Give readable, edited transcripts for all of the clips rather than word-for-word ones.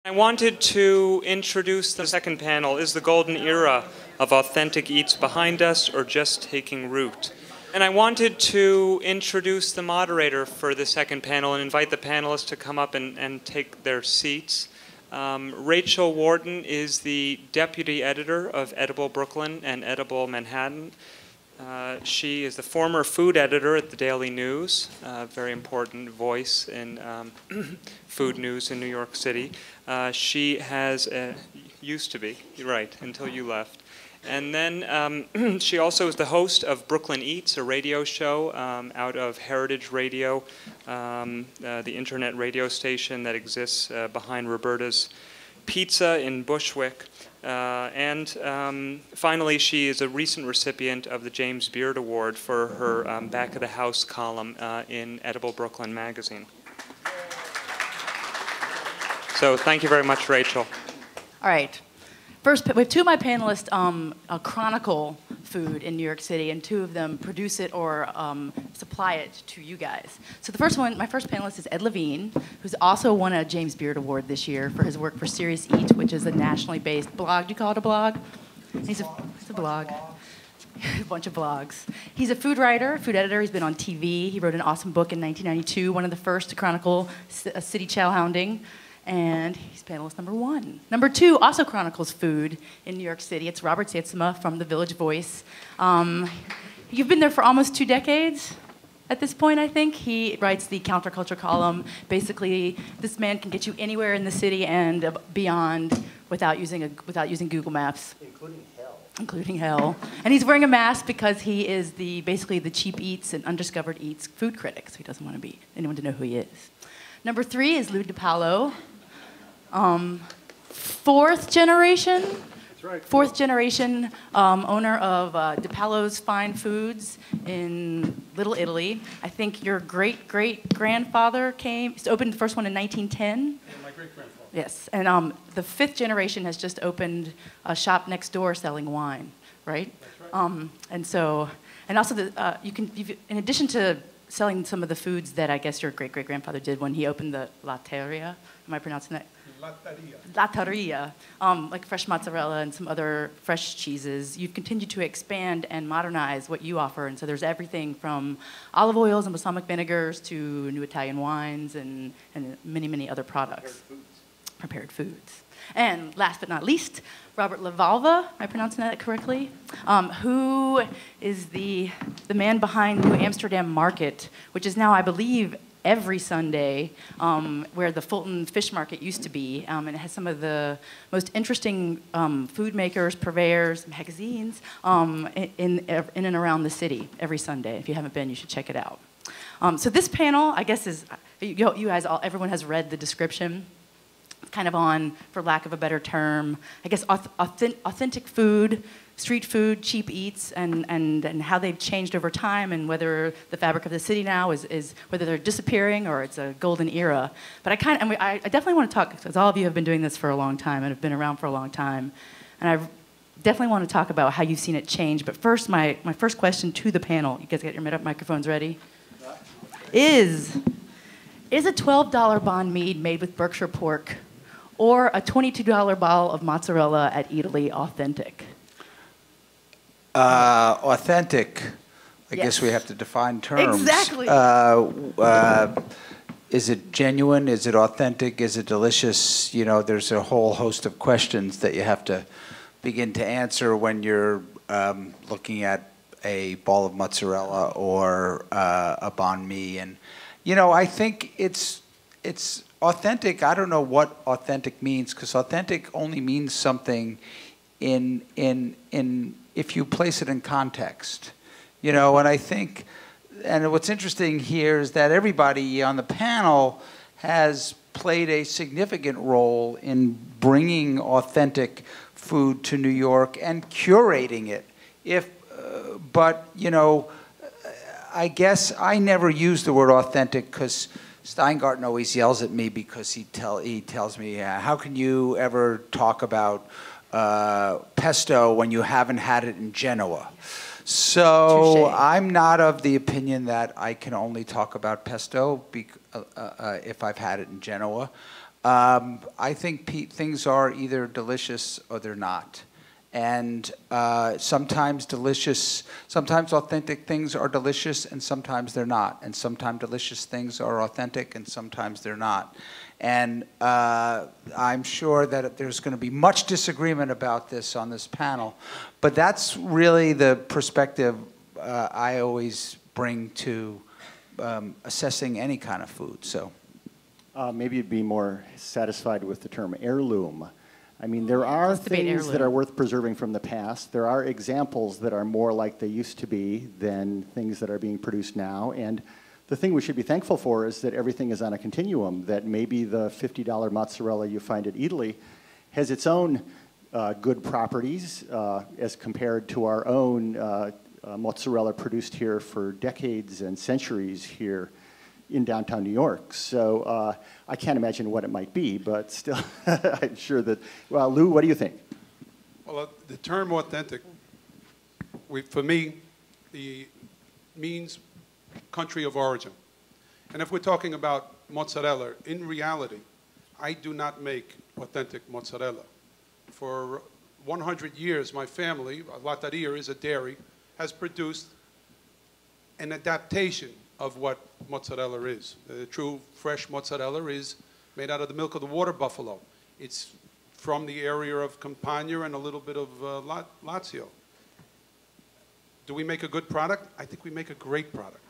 I wanted to introduce the second panel. Is the golden era of authentic eats behind us or just taking root? And I wanted to introduce the moderator for the second panel and invite the panelists to come up and take their seats. Rachel Warden is the deputy editor of Edible Brooklyn and Edible Manhattan. She is the former food editor at the Daily News, a very important voice in food news in New York City. She has, used to be, you're right, until you left. And then she also is the host of Brooklyn Eats, a radio show out of Heritage Radio, the internet radio station that exists behind Roberta's Pizza in Bushwick. And finally, she is a recent recipient of the James Beard Award for her Back of the House column in Edible Brooklyn magazine. So thank you very much, Rachel. All right. First, we have two of my panelists chronicle food in New York City, and two of them produce it or supply it to you guys. So the first one, my first panelist is Ed Levine, who's also won a James Beard Award this year for his work for Serious Eat, which is a nationally based blog. Do you call it a blog? It's a blog. A bunch of blogs. He's a food writer, food editor. He's been on TV. He wrote an awesome book in 1992, one of the first to chronicle city chowhounding. And he's panelist number one. Number two also chronicles food in New York City. It's Robert Sietsema from The Village Voice. You've been there for almost 2 decades at this point, I think. He writes the counterculture column. Basically, this man can get you anywhere in the city and beyond without using Google Maps. Including hell. And he's wearing a mask because he is basically the cheap eats and undiscovered eats food critic, so he doesn't want anyone to know who he is. Number three is Lou DiPaolo. Fourth generation owner of DiPaolo's Fine Foods in Little Italy. I think your great-great-grandfather opened the first one in 1910. And my great-grandfather. Yes, and the fifth generation has just opened a shop next door selling wine, right? That's right. And also in addition to selling some of the foods that I guess your great-great-grandfather did when he opened the Latteria. Am I pronouncing that? Latteria. Like fresh mozzarella and some other fresh cheeses. You've continued to expand and modernize what you offer, and so there's everything from olive oils and balsamic vinegars to new Italian wines and many, many other products. Prepared foods. And last but not least, Robert LaValva, am I pronouncing that correctly? Who is the man behind New Amsterdam Market, which is now, I believe, every Sunday, where the Fulton Fish Market used to be. And it has some of the most interesting food makers, purveyors, magazines in and around the city every Sunday. If you haven't been, you should check it out. So this panel, I guess, is, you guys, everyone has read the description. Kind of on, for lack of a better term, I guess authentic food, street food, cheap eats, and how they've changed over time, and whether the fabric of the city now is whether they're disappearing or it's a golden era. But I definitely want to talk, because all of you have been doing this for a long time and have been around for a long time, and I definitely want to talk about how you've seen it change. But first, my first question to the panel, you guys get your microphones ready, is a $12 banh mi made with Berkshire pork or a $22 bottle of mozzarella at Italy authentic? Authentic. I guess we have to define terms. Exactly. Is it genuine? Is it authentic? Is it delicious? You know, there's a whole host of questions that you have to begin to answer when you're looking at a ball of mozzarella or a banh mi. And, you know, I think it's authentic. I don't know what authentic means, because authentic only means something if you place it in context. You know, and I think, and what's interesting here is that everybody on the panel has played a significant role in bringing authentic food to New York and curating it. But, you know, I guess I never use the word authentic because Steingarten always yells at me because he tells me, how can you ever talk about pesto when you haven't had it in Genoa? So I'm not of the opinion that I can only talk about pesto if I've had it in Genoa. I think things are either delicious or they're not. And sometimes authentic things are delicious and sometimes they're not. And sometimes delicious things are authentic and sometimes they're not. And I'm sure that there's going to be much disagreement about this on this panel. But that's really the perspective I always bring to assessing any kind of food. So maybe you'd be more satisfied with the term heirloom. I mean, there are things that are worth preserving from the past. There are examples that are more like they used to be than things that are being produced now. And the thing we should be thankful for is that everything is on a continuum, that maybe the $50 mozzarella you find at Italy has its own good properties as compared to our own mozzarella produced here for decades and centuries here in downtown New York. So I can't imagine what it might be, but still, I'm sure that, well, Lou, what do you think? Well, the term authentic, for me, means country of origin. And if we're talking about mozzarella, in reality, I do not make authentic mozzarella. For 100 years, my family, Latteria is a dairy, has produced an adaptation of what mozzarella is. The true fresh mozzarella is made out of the milk of the water buffalo. It's from the area of Campania and a little bit of Lazio. Do we make a good product? I think we make a great product.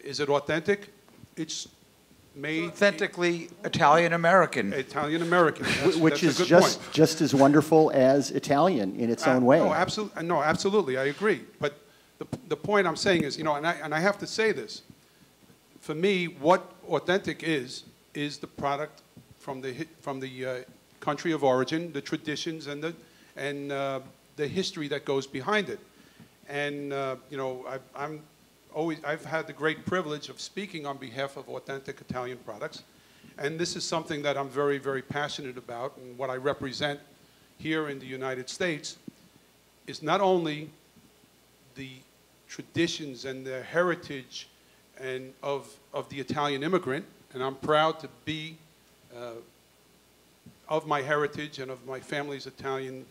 Is it authentic? It's made authentically Italian-American. Italian-American. Which is just as wonderful as Italian in its own way. No, absolutely, I agree. But the point I'm saying is, you know, and I have to say this, for me, what authentic is the product from the country of origin, the traditions, and the history that goes behind it. And you know, I've had the great privilege of speaking on behalf of authentic Italian products, and this is something that I'm very, very passionate about, and what I represent here in the United States is not only the traditions and the heritage and of the Italian immigrant, and I'm proud to be of my heritage and of my family's Italian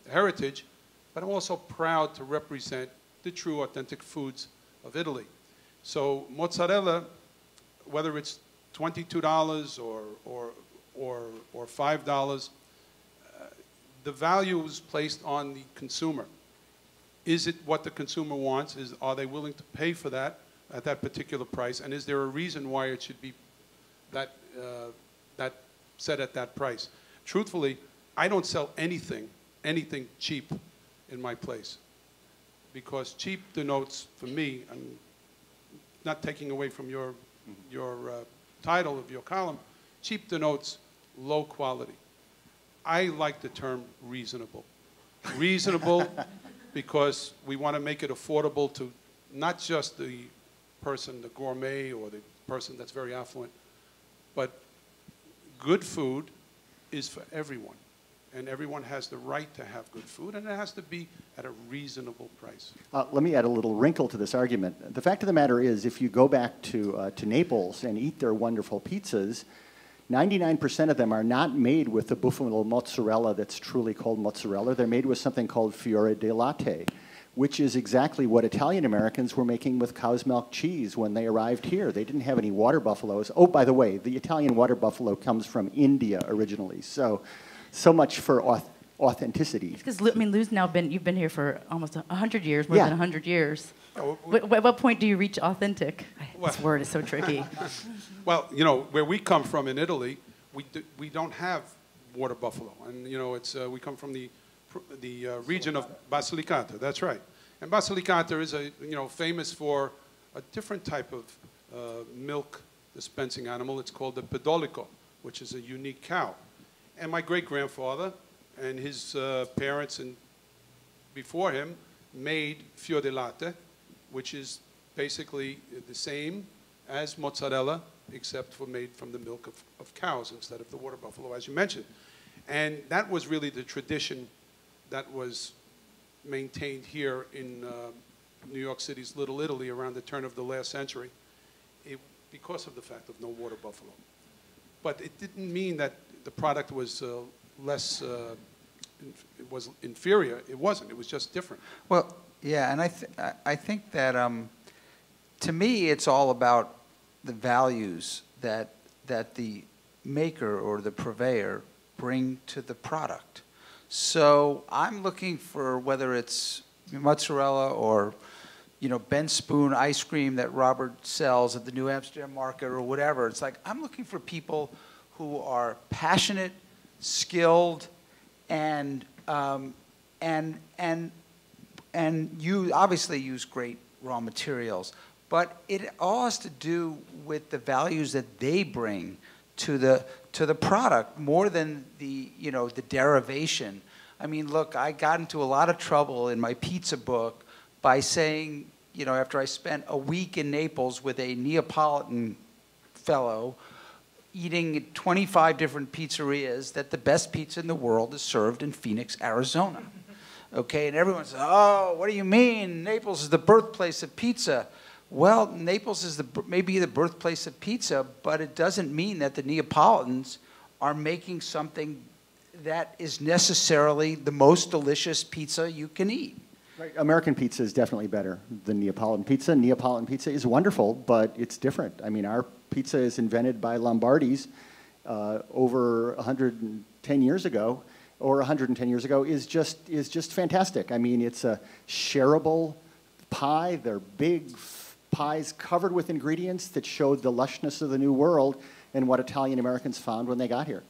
heritage, but I'm also proud to represent the true authentic foods of Italy. So mozzarella, whether it's $22 or $5, the value is placed on the consumer. Is it what the consumer wants? Are they willing to pay for that at that particular price? And is there a reason why it should be that set at that price? Truthfully, I don't sell anything cheap in my place, because cheap denotes, for me, I'm not taking away from your title of your column, cheap denotes low quality. I like the term reasonable. Reasonable because we want to make it affordable to not just the person, the gourmet, or the person that's very affluent, but good food is for everyone. And everyone has the right to have good food, and it has to be at a reasonable price. Let me add a little wrinkle to this argument. The fact of the matter is, if you go back to Naples and eat their wonderful pizzas, 99% of them are not made with the buffalo mozzarella that's truly called mozzarella. They're made with something called fiore di latte, which is exactly what Italian Americans were making with cow's milk cheese when they arrived here. They didn't have any water buffaloes. Oh, by the way, the Italian water buffalo comes from India originally. So much for authenticity. Because, I mean, Lou's now you've been here for almost 100 years, more than 100 years. At what point do you reach authentic? This word is so tricky. Well, you know, where we come from in Italy, we don't have water buffalo. And, you know, we come from the region of Basilicata, that's right. And Basilicata is famous for a different type of milk dispensing animal. It's called the pedolico, which is a unique cow. And my great-grandfather and his parents and before him made fior di latte, which is basically the same as mozzarella, except for made from the milk of cows instead of the water buffalo, as you mentioned. And that was really the tradition that was maintained here in New York City's Little Italy around the turn of the last century, because of the fact of no water buffalo. but it didn't mean that the product was less, it was inferior. It wasn't. It was just different. Well, yeah, and I think that to me it's all about the values that the maker or the purveyor bring to the product. So I'm looking for, whether it's mozzarella or, you know, Ben Spoon ice cream that Robert sells at the New Amsterdam Market or whatever. It's like I'm looking for people who are passionate, skilled, and you obviously use great raw materials. But it all has to do with the values that they bring to the product more than the, you know, the derivation. I mean, look, I got into a lot of trouble in my pizza book by saying, you know, after I spent a week in Naples with a Neapolitan fellow eating at 25 different pizzerias, that the best pizza in the world is served in Phoenix, Arizona. Okay, and everyone says, oh, what do you mean? Naples is the birthplace of pizza. Well, Naples is maybe the birthplace of pizza, but it doesn't mean that the Neapolitans are making something that is necessarily the most delicious pizza you can eat. Right. American pizza is definitely better than Neapolitan pizza. Neapolitan pizza is wonderful, but it's different. I mean, our pizza is invented by Lombardi's over 110 years ago, or 110 years ago, is just fantastic. I mean, it's a shareable pie. They're big pies covered with ingredients that showed the lushness of the New World and what Italian Americans found when they got here.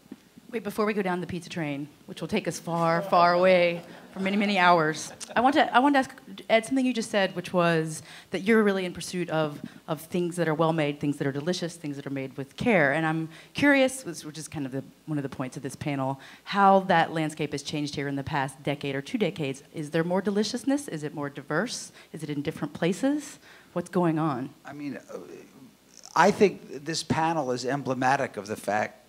Wait, before we go down the pizza train, which will take us far, far away for many, many hours, I want to add something you just said, which was that you're really in pursuit of things that are well-made, things that are delicious, things that are made with care. And I'm curious, which is kind of one of the points of this panel, how that landscape has changed here in the past decade or 2 decades. Is there more deliciousness? Is it more diverse? Is it in different places? What's going on? I mean, I think this panel is emblematic of the fact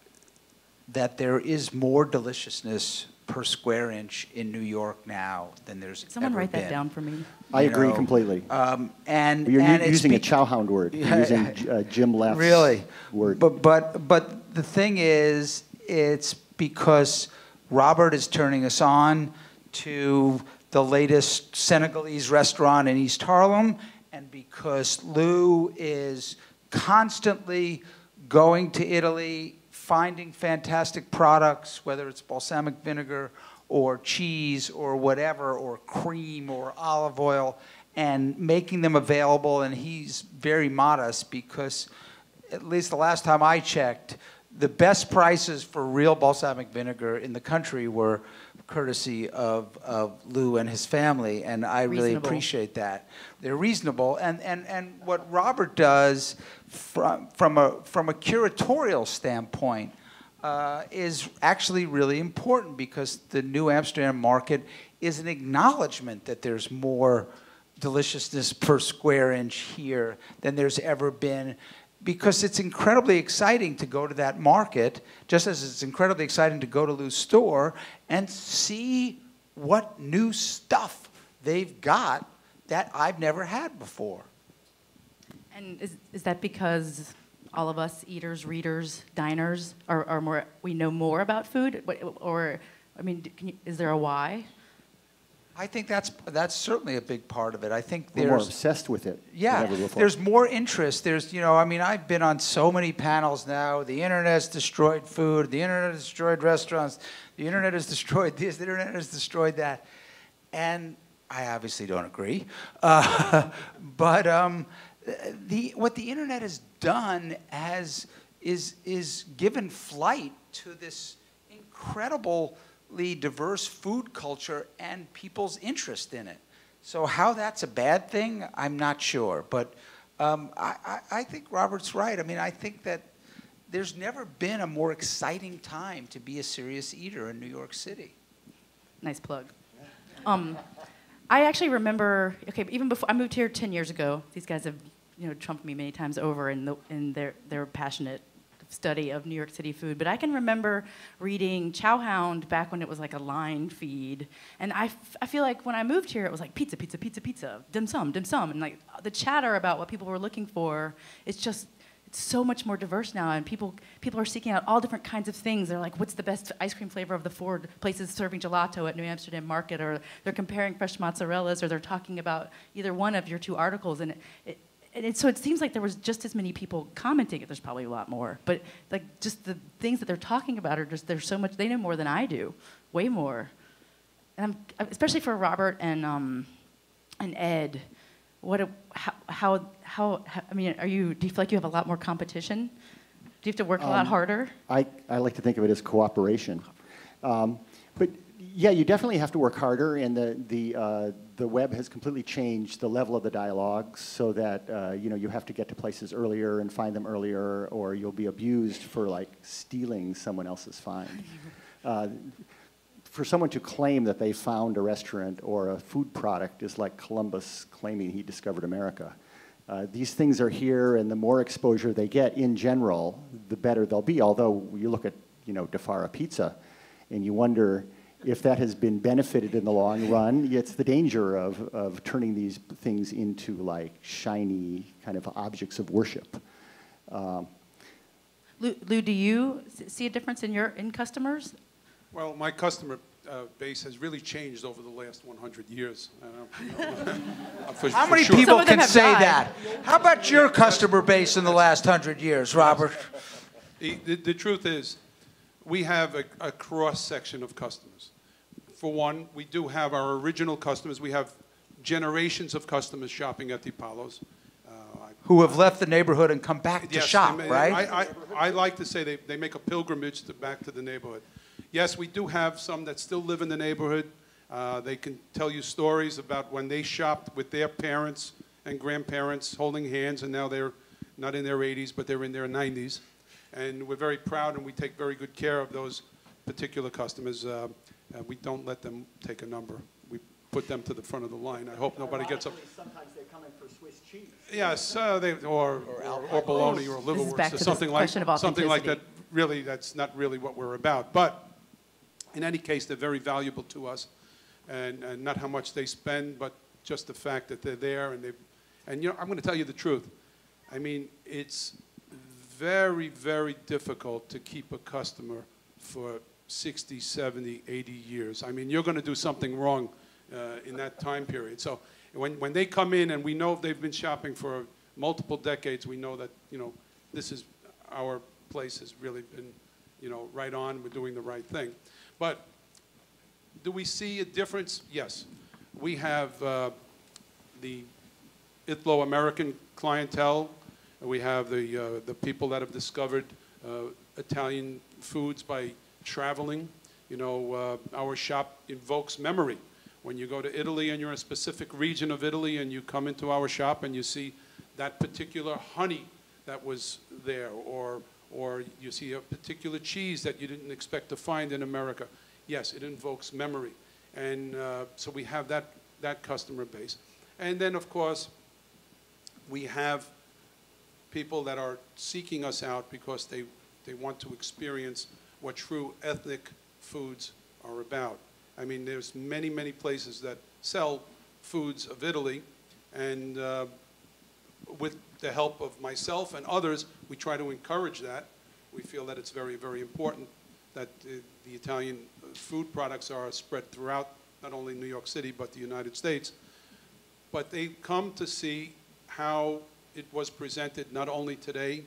that there is more deliciousness per square inch in New York now than there's ever been. Someone write that down for me. I agree completely. And you're and using a chowhound word. You're using Jim Leff's word. But the thing is, it's because Robert is turning us on to the latest Senegalese restaurant in East Harlem, and because Lou is constantly going to Italy, finding fantastic products, whether it's balsamic vinegar or cheese or whatever, or cream or olive oil, and making them available. And he's very modest because, at least the last time I checked, the best prices for real balsamic vinegar in the country were courtesy of Lou and his family, and I really appreciate that. They're reasonable, and what Robert does from a curatorial standpoint is actually really important, because the New Amsterdam Market is an acknowledgement that there's more deliciousness per square inch here than there's ever been, because it's incredibly exciting to go to that market, just as it's incredibly exciting to go to Lou's store and see what new stuff they've got that I've never had before. And is that because all of us eaters, readers, diners are more, we know more about food? Or, I mean, is there a why? I think that's certainly a big part of it. I think we're more obsessed with it. Yeah, there's more interest. There's, you know, I mean, I've been on so many panels now. The internet has destroyed food. The internet has destroyed restaurants. The internet has destroyed this. The internet has destroyed that. And I obviously don't agree. But what the internet has done is given flight to this incredible diverse food culture and people's interest in it. So how that's a bad thing, I'm not sure. But I think Robert's right. I mean, I think that there's never been a more exciting time to be a serious eater in New York City. Nice plug. I actually remember, okay, even before I moved here 10 years ago, these guys have, you know, trumped me many times over in their passionate study of New York City food, but I can remember reading Chowhound back when it was like a line feed, and I feel like when I moved here it was like pizza, pizza, pizza, pizza, dim sum, and like the chatter about what people were looking for, it's it's so much more diverse now, and people are seeking out all different kinds of things. They're like, what's the best ice cream flavor of the 4 places serving gelato at New Amsterdam Market, or they're comparing fresh mozzarellas, or they're talking about either one of your 2 articles, and so it seems like there was just as many people commenting. There's probably a lot more, but like just the things that they're talking about are just, there's so much, they know more than I do, way more. And especially for Robert and Ed, how I mean, do you feel like you have a lot more competition? Do you have to work a lot harder? I like to think of it as cooperation. But yeah, you definitely have to work harder, and the web has completely changed the level of the dialogue, so that you have to get to places earlier and find them earlier, or you'll be abused for like stealing someone else's find. For someone to claim that they found a restaurant or a food product is like Columbus claiming he discovered America. These things are here, and the more exposure they get in general, the better they'll be. Although you look at DeFara Pizza, and you wonder if that has been benefited in the long run. It's the danger of turning these things into like shiny kind of objects of worship. Lou, do you see a difference in customers? Well, my customer base has really changed over the last 100 years. How many people can say that? How about your customer base in the last 100 years, Robert? The truth is, we have a cross-section of customers. For one, we do have our original customers. We have generations of customers shopping at the Apollos. Who have left the neighborhood and come back to shop, right? I like to say they make a pilgrimage back to the neighborhood. Yes, we do have some that still live in the neighborhood. They can tell you stories about when they shopped with their parents and grandparents holding hands, and now they're not in their 80s, but they're in their 90s. And we're very proud, and we take very good care of those particular customers. We don't let them take a number. We put them to the front of the line. I hope nobody gets up. Sometimes they come in for Swiss cheese. Yes, or bologna or liverwurst or something like that. Really, that's not really what we're about. But in any case, they're very valuable to us, and not how much they spend, but just the fact that they're there. And I'm going to tell you the truth. I mean, it's very, very difficult to keep a customer for 60, 70, 80 years. I mean, you're going to do something wrong in that time period. So when they come in, and we know they've been shopping for multiple decades, we know that, this is our place has really been, right on. We're doing the right thing. But do we see a difference? Yes. We have the Italo-American clientele. We have the people that have discovered Italian foods by traveling. Our shop invokes memory. When you go to Italy and you're in a specific region of Italy and you come into our shop and you see that particular honey that was there, or you see a particular cheese that you didn't expect to find in America, yes, it invokes memory. And so we have that customer base. And then, of course, we have people that are seeking us out because they want to experience what true ethnic foods are about. I mean, there's many, many places that sell foods of Italy, and with the help of myself and others, we try to encourage that. We feel that it's very, very important that the Italian food products are spread throughout not only New York City, but the United States. But they come to see how it was presented not only today,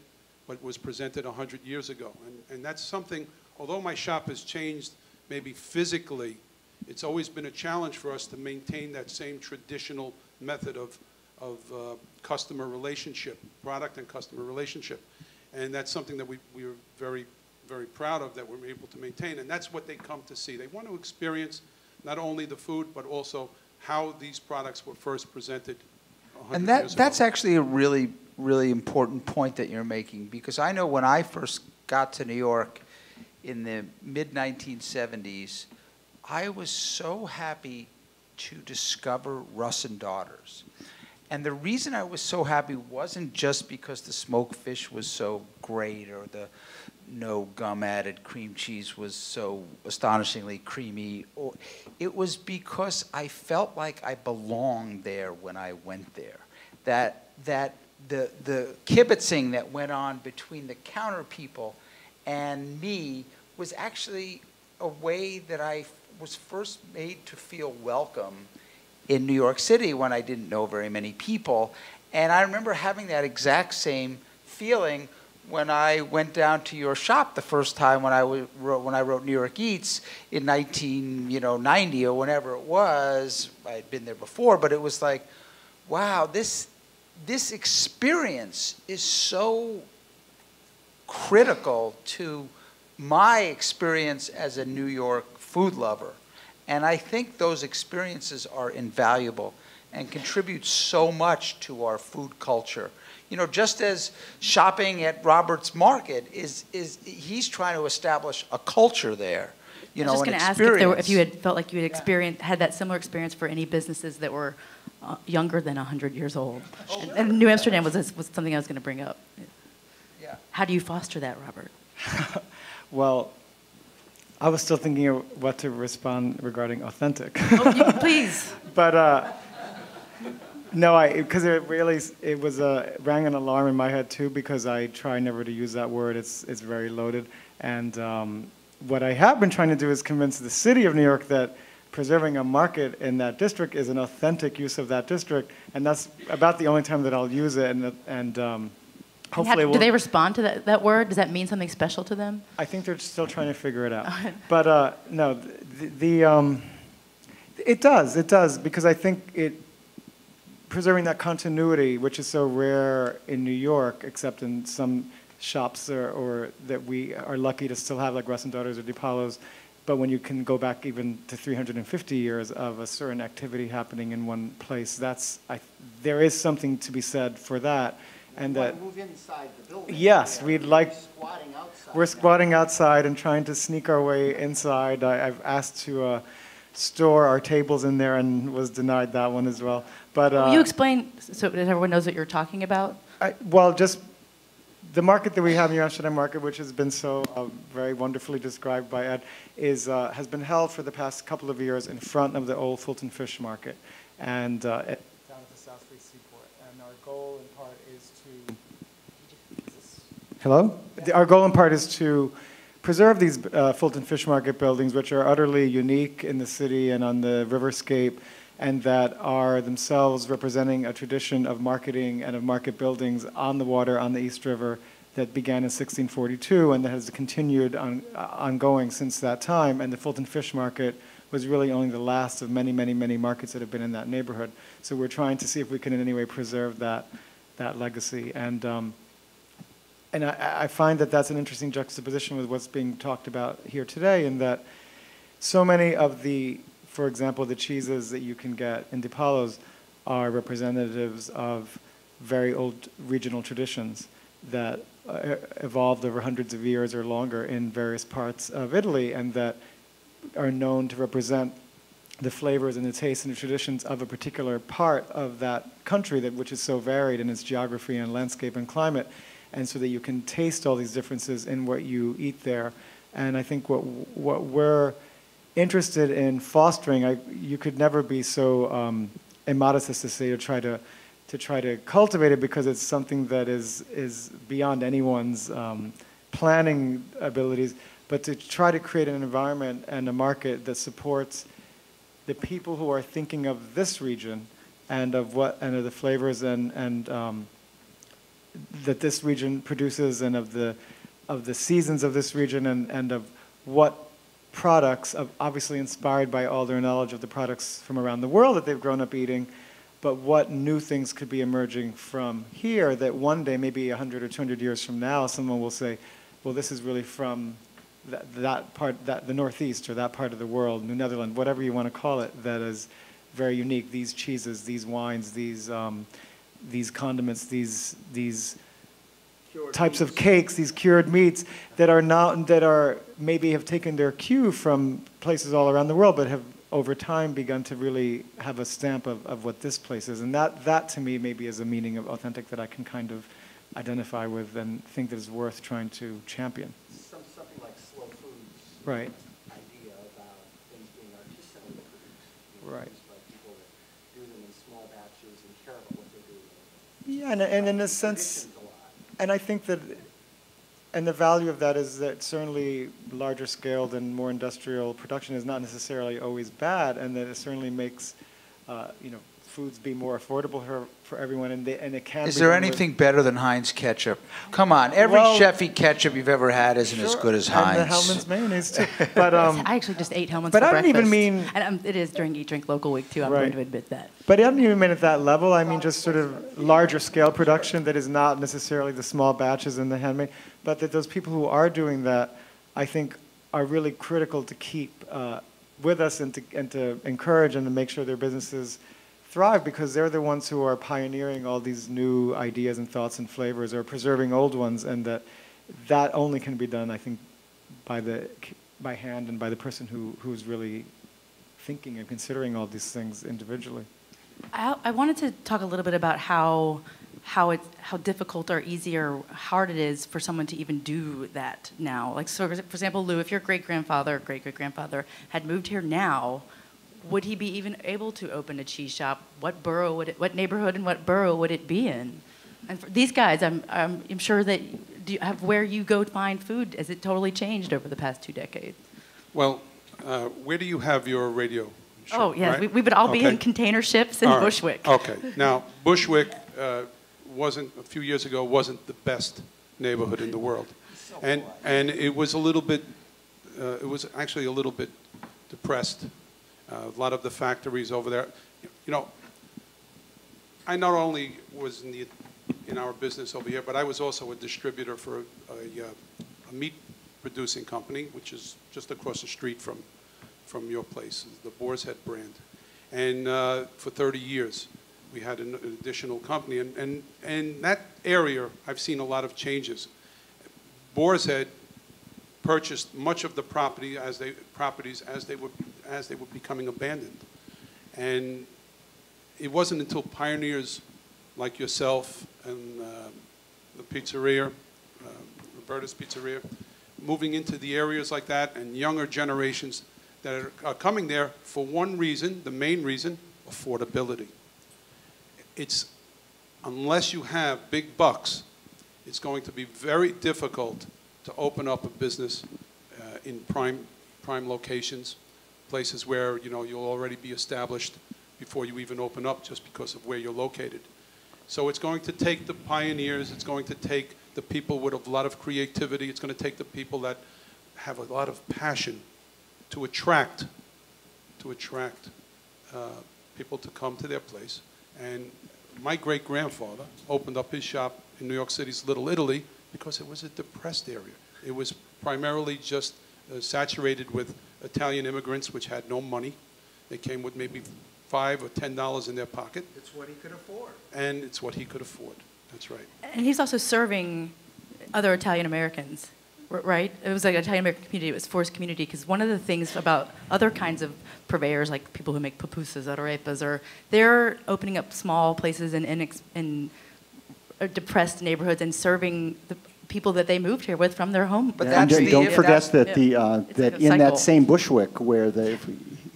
but was presented 100 years ago. And that's something, although my shop has changed maybe physically, it's always been a challenge for us to maintain that same traditional method of customer relationship, product and customer relationship. And that's something that we are very, very proud of, that we're able to maintain. And that's what they come to see. They want to experience not only the food, but also how these products were first presented 100 years ago. That's actually a really, really important point that you're making, because I know when I first got to New York in the mid-1970s, I was so happy to discover Russ and Daughters. And the reason I was so happy wasn't just because the smoked fish was so great, or the no gum added cream cheese was so astonishingly creamy. It was because I felt like I belonged there when I went there. That the kibitzing that went on between the counter people and me was actually a way that I was first made to feel welcome in New York City when I didn't know very many people. And I remember having that exact same feeling when I went down to your shop the first time when I wrote New York Eats in 1990 or whenever it was. I had been there before, but it was like, wow, this experience is so critical to my experience as a New York food lover. And I think those experiences are invaluable and contribute so much to our food culture. You know, just as shopping at Robert's Market he's trying to establish a culture there. You know, I was just going to ask if you had felt like you had had that similar experience for any businesses that were younger than 100 years old. Oh, and New Amsterdam was something I was going to bring up. Yeah. How do you foster that, Robert? Well, I was still thinking of what to respond regarding authentic. Oh, please. But no, because it rang an alarm in my head too, because I try never to use that word. It's very loaded. And what I have been trying to do is convince the city of New York that preserving a market in that district is an authentic use of that district, and that's about the only time that I'll use it. And hopefully, do they respond to that word? Does that mean something special to them? I think they're still trying to figure it out. But no, it does, because I think preserving that continuity, which is so rare in New York, except in some shops or that we are lucky to still have, like Russ and Daughters or DiPaolo's. But when you can go back even to 350 years of a certain activity happening in one place, there is something to be said for that. And that move inside the building. Yes, we'd like. Squatting outside. We're squatting outside and trying to sneak our way inside. I've asked to store our tables in there and was denied that one as well. But will you explain so that everyone knows what you're talking about? Well, just the market that we have in the Amsterdam market, which has been so very wonderfully described by Ed, has been held for the past couple of years in front of the old Fulton Fish Market, and down at the South Street Seaport. And our goal in part is to. Hello? Our goal in part is to preserve these Fulton Fish Market buildings, which are utterly unique in the city and on the riverscape, and that are themselves representing a tradition of marketing and of market buildings on the water on the East River that began in 1642 and that has continued ongoing since that time. And the Fulton Fish Market was really only the last of many, many, many markets that have been in that neighborhood. So we're trying to see if we can in any way preserve that legacy. And I find that that's an interesting juxtaposition with what's being talked about here today, in that so many of for example, the cheeses that you can get in DiPaolo's are representatives of very old regional traditions that evolved over hundreds of years or longer in various parts of Italy, and that are known to represent the flavors and the tastes and the traditions of a particular part of that country, which is so varied in its geography and landscape and climate, and so that you can taste all these differences in what you eat there. And I think what we're interested in fostering, you could never be so immodest as to say to try to cultivate it, because it's something that is beyond anyone's planning abilities, but to try to create an environment and a market that supports the people who are thinking of this region and of the flavors and that this region produces, and of the seasons of this region, and of what products, obviously inspired by all their knowledge of the products from around the world that they've grown up eating, but what new things could be emerging from here that one day, maybe 100 or 200 years from now, someone will say, well, this is really from that part, the Northeast, or that part of the world, New Netherlands, whatever you want to call it, that is very unique. These cheeses, these wines, these condiments, these types of cakes, these cured meats that maybe have taken their cue from places all around the world, but have over time begun to really have a stamp of what this place is. And that to me maybe is a meaning of authentic that I can kind of identify with and think that is worth trying to champion. Something like slow foods. Right. Idea about things being artisanally produced. Right. By people that do them in small batches and care about what they're doing. Yeah, and in a sense, and I think that, and the value of that is that certainly larger scaled and more industrial production is not necessarily always bad, and that it certainly makes, foods be more affordable for everyone, and it can. Is there anything better than Heinz ketchup? Come on, every Chefy ketchup you've ever had isn't as good as Heinz. And the Hellman's mayonnaise too. But I actually just ate Hellman's for breakfast. But I don't even mean. And it is during Eat Drink Local Week too. I'm going to admit that. But I don't even mean at that level. I mean just sort of larger scale production that is not necessarily the small batches and the handmade, but that those people who are doing that, I think, are really critical to keep with us and to encourage and to make sure their businesses thrive, because they're the ones who are pioneering all these new ideas and thoughts and flavors, or preserving old ones, and that only can be done, I think, by hand and by the person who's really thinking and considering all these things individually. I wanted to talk a little bit about how difficult or easy or hard it is for someone to even do that now. Like, so for example, Lou, if your great-grandfather had moved here now, would he be even able to open a cheese shop? What neighborhood and what borough would it be in? And for these guys, I'm sure that where you go to find food, has it totally changed over the past 2 decades? Well, where do you have your radio show? Oh, yes, right? we would all be in container ships in Bushwick. Okay, now Bushwick a few years ago wasn't the best neighborhood in the world, and it was a little bit, it was actually a little bit depressed. A lot of the factories over there, I not only was in our business over here, but I was also a distributor for a meat producing company, which is just across the street from your place, the Boar's Head brand. And for 30 years, we had an additional company. And that area, I've seen a lot of changes. Boar's Head purchased much of the properties as they were becoming abandoned. And it wasn't until pioneers like yourself and the pizzeria, Roberta's Pizzeria, moving into the areas like that, and younger generations that are coming there for one reason, the main reason, affordability. Unless you have big bucks, it's going to be very difficult to open up a business in prime locations, places where you'll already be established before you even open up, just because of where you're located. So it's going to take the pioneers. It's going to take the people with a lot of creativity. It's going to take the people that have a lot of passion to attract people to come to their place. And my great-grandfather opened up his shop in New York City's Little Italy because it was a depressed area. It was primarily just saturated with Italian immigrants, which had no money. They came with maybe $5 or $10 in their pocket. It's what he could afford. And it's what he could afford. That's right. And he's also serving other Italian Americans, right? It was like an Italian American community. It was forced community, because one of the things about other kinds of purveyors, like people who make pupusas, arepas, they're opening up small places in depressed neighborhoods and serving the people that they moved here with from their home. But don't forget that in that same Bushwick, where the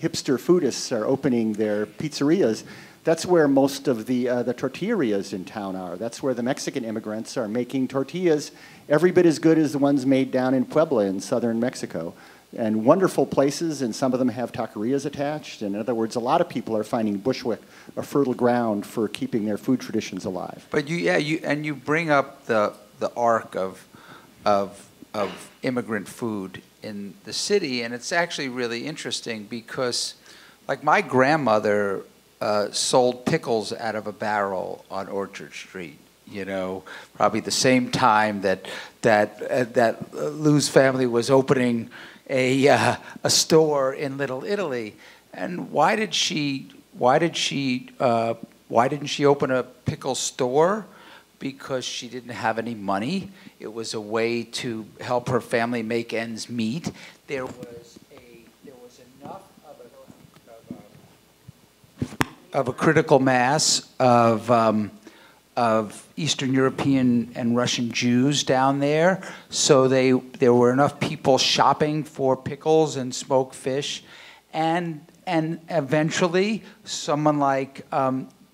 hipster foodists are opening their pizzerias, that's where most of the tortillerias in town are. That's where the Mexican immigrants are making tortillas every bit as good as the ones made down in Puebla in southern Mexico. And wonderful places, and some of them have taquerias attached. And in other words, a lot of people are finding Bushwick a fertile ground for keeping their food traditions alive. But you bring up the arc of immigrant food in the city, and it's actually really interesting because, like, my grandmother sold pickles out of a barrel on Orchard Street. Probably the same time that Lou's family was opening a store in Little Italy. And why didn't she open a pickle store? Because she didn't have any money. It was a way to help her family make ends meet. There was enough of a critical mass of Eastern European and Russian Jews down there, so there were enough people shopping for pickles and smoked fish, and eventually someone like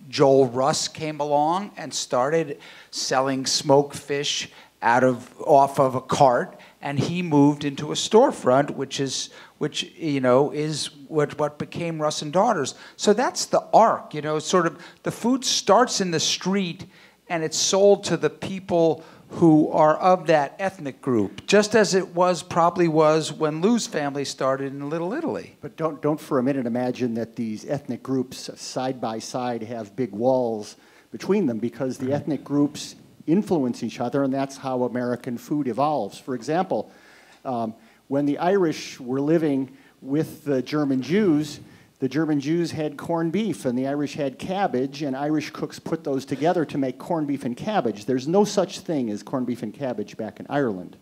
Joel Russ came along and started selling smoked fish off of a cart, and he moved into a storefront, which is what became Russ and Daughters. So that's the arc, sort of the food starts in the street and it's sold to the people who are of that ethnic group, just as it probably was when Lou's family started in Little Italy. But don't for a minute imagine that these ethnic groups side by side have big walls between them, because the ethnic groups influence each other, and that's how American food evolves. For example, when the Irish were living with the German Jews had corned beef and the Irish had cabbage, and Irish cooks put those together to make corned beef and cabbage. There's no such thing as corned beef and cabbage back in Ireland.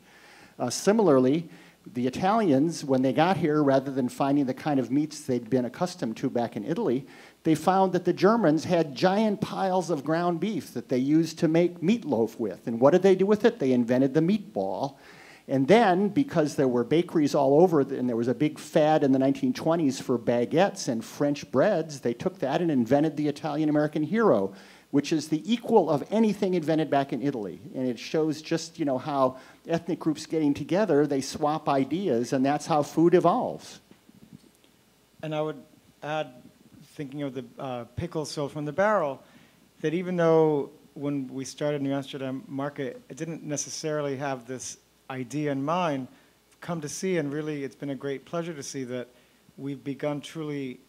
Similarly, the Italians, when they got here, rather than finding the kind of meats they'd been accustomed to back in Italy, they found that the Germans had giant piles of ground beef that they used to make meatloaf with. And what did they do with it? They invented the meatball. And then, because there were bakeries all over, and there was a big fad in the 1920s for baguettes and French breads, they took that and invented the Italian-American hero, which is the equal of anything invented back in Italy. And it shows just, how ethnic groups getting together, they swap ideas, and that's how food evolves. And I would add, thinking of the pickles sold from the barrel, that even though when we started New Amsterdam Market, it didn't necessarily have this idea in mind, come to see, and really it's been a great pleasure to see that we've begun truly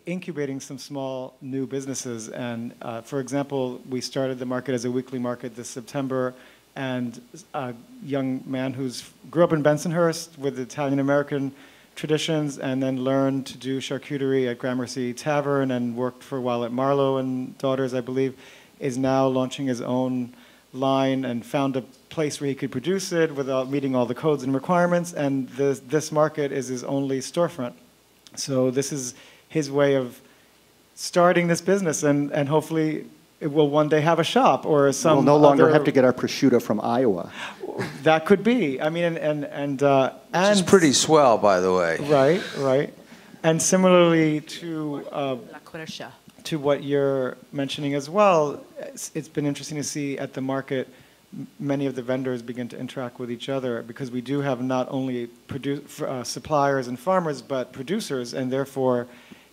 incubating some small new businesses. And for example, we started the market as a weekly market this September, and a young man who grew up in Bensonhurst with Italian-American traditions and then learned to do charcuterie at Gramercy Tavern and worked for a while at Marlowe and Daughters, I believe, is now launching his own line and found a place where he could produce it without meeting all the codes and requirements, and this market is his only storefront. So this is his way of starting this business, and hopefully it will one day have a shop or some We'll no longer have to get our prosciutto from Iowa. That could be. I mean, and Which is pretty swell, by the way. Right. And similarly to to what you're mentioning as well, it's been interesting to see at the market many of the vendors begin to interact with each other, because we do have not only suppliers and farmers, but producers, and therefore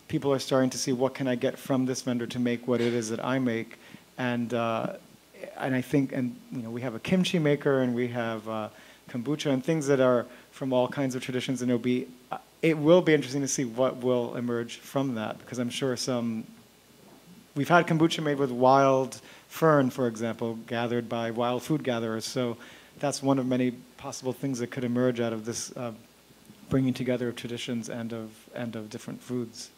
people are starting to see what can I get from this vendor to make what it is that I make. And I think, we have a kimchi maker, and we have kombucha and things that are from all kinds of traditions, and it will be interesting to see what will emerge from that, because I'm sure we've had kombucha made with wild fern, for example, gathered by wild food gatherers. So that's one of many possible things that could emerge out of this bringing together of traditions and of different foods.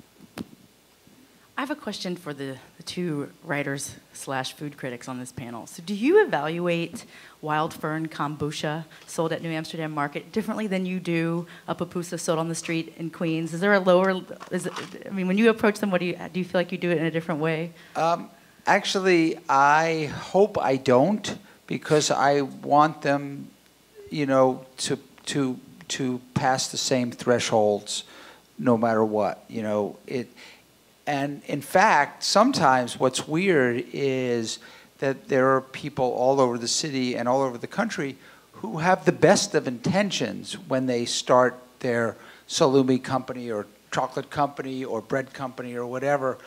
I have a question for the two writers / food critics on this panel. So do you evaluate wild fern kombucha sold at New Amsterdam Market differently than you do a pupusa sold on the street in Queens? Is there a when you approach them, do you feel like you do it in a different way? Actually, I hope I don't, because I want them, to pass the same thresholds no matter what. And in fact, sometimes what's weird is that there are people all over the city and all over the country who have the best of intentions when they start their salumi company or chocolate company or bread company or whatever.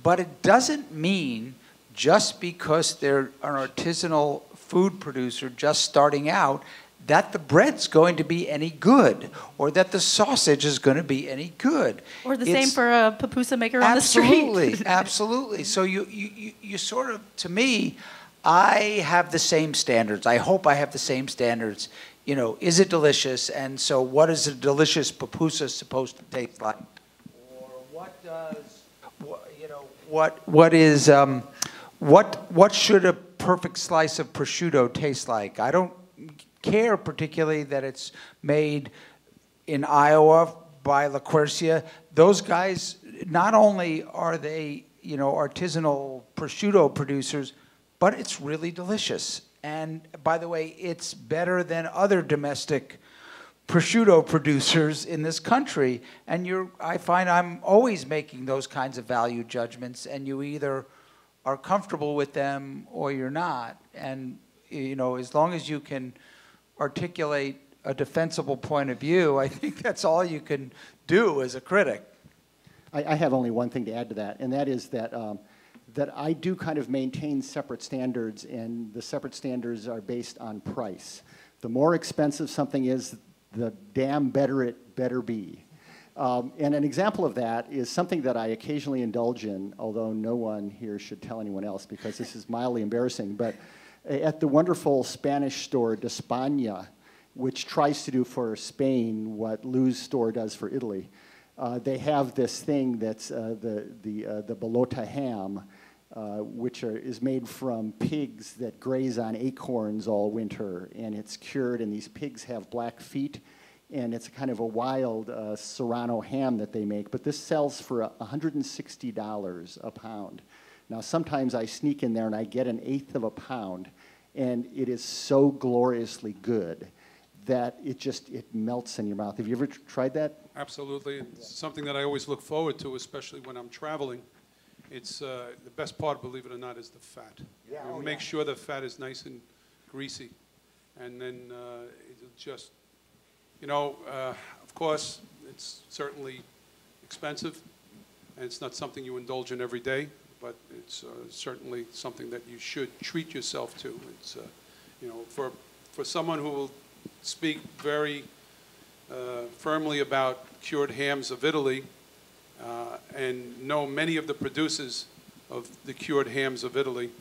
But it doesn't mean just because they're an artisanal food producer just starting out that the bread's going to be any good, or that the sausage is going to be any good. Or the same for a pupusa maker on the street. Absolutely. So you sort of, to me, I have the same standards. I hope I have the same standards. Is it delicious? And so what is a delicious pupusa supposed to taste like? Or what should a perfect slice of prosciutto taste like? I don't care particularly that it's made in Iowa by La Quercia. Those guys, not only are they, artisanal prosciutto producers, but it's really delicious. And by the way, it's better than other domestic prosciutto producers in this country. And I find I'm always making those kinds of value judgments, and you either are comfortable with them or you're not. And, you know, as long as you can articulate a defensible point of view, I think that's all you can do as a critic. I have only one thing to add to that, and that is that that I do kind of maintain separate standards, and the separate standards are based on price. The more expensive something is, the damn better it better be. And an example of that is something that I occasionally indulge in, although no one here should tell anyone else because this is mildly embarrassing, but at the wonderful Spanish store De España, which tries to do for Spain what Lou's store does for Italy, they have this thing that's the bolota ham, which is made from pigs that graze on acorns all winter, and it's cured, and these pigs have black feet, and it's kind of a wild Serrano ham that they make, but this sells for $160 a pound. Now, sometimes I sneak in there and I get 1/8 of a pound, and it is so gloriously good that it melts in your mouth. Have you ever tried that? Absolutely. It's something that I always look forward to, especially when I'm traveling. It's the best part, believe it or not, is the fat. Yeah, Make sure the fat is nice and greasy, and then it'll just, you know, of course, it's certainly expensive, and it's not something you indulge in every day, but it's certainly something that you should treat yourself to. It's, you know, for someone who will speak very firmly about cured hams of Italy and know many of the producers of the cured hams of Italy,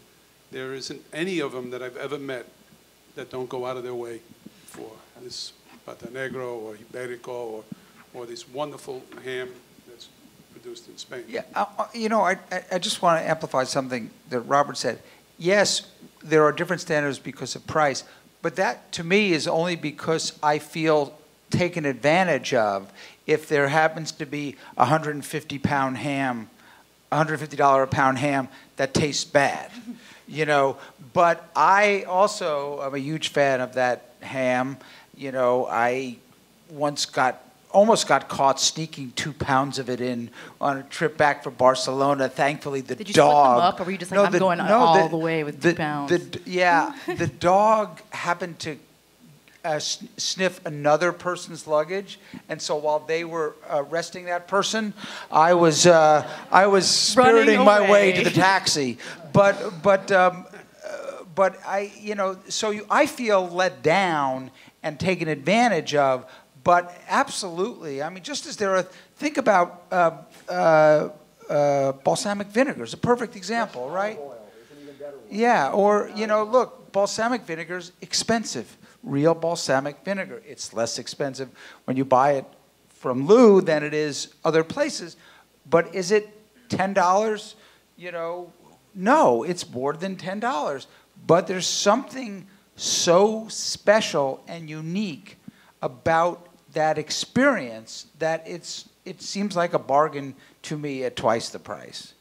there isn't any of them that I've ever met that don't go out of their way for this pata negro or iberico or this wonderful ham that's produced in Spain. Yeah, you know, I just want to amplify something that Robert said. Yes, there are different standards because of price, but that to me is only because I feel taken advantage of if there happens to be a $150 ham, $150 a pound ham that tastes bad, you know. But I also am a huge fan of that ham. You know, I once almost got caught sneaking 2 pounds of it in on a trip back from Barcelona. Thankfully, the dog. Did you split them up, or were you just like, I'm going all the way with 2 pounds? The dog happened to sniff another person's luggage, and so while they were arresting that person, I was spiriting my way to the taxi. But I, you know, so I feel let down and taken advantage of. But absolutely, I mean, just as there are, think about balsamic vinegar is a perfect example, right? Yeah, or, you know, look, balsamic vinegar is expensive. Real balsamic vinegar. It's less expensive when you buy it from Lou than it is other places. But is it $10? You know, no, it's more than $10. But there's something so special and unique about that experience that it seems like a bargain to me at twice the price.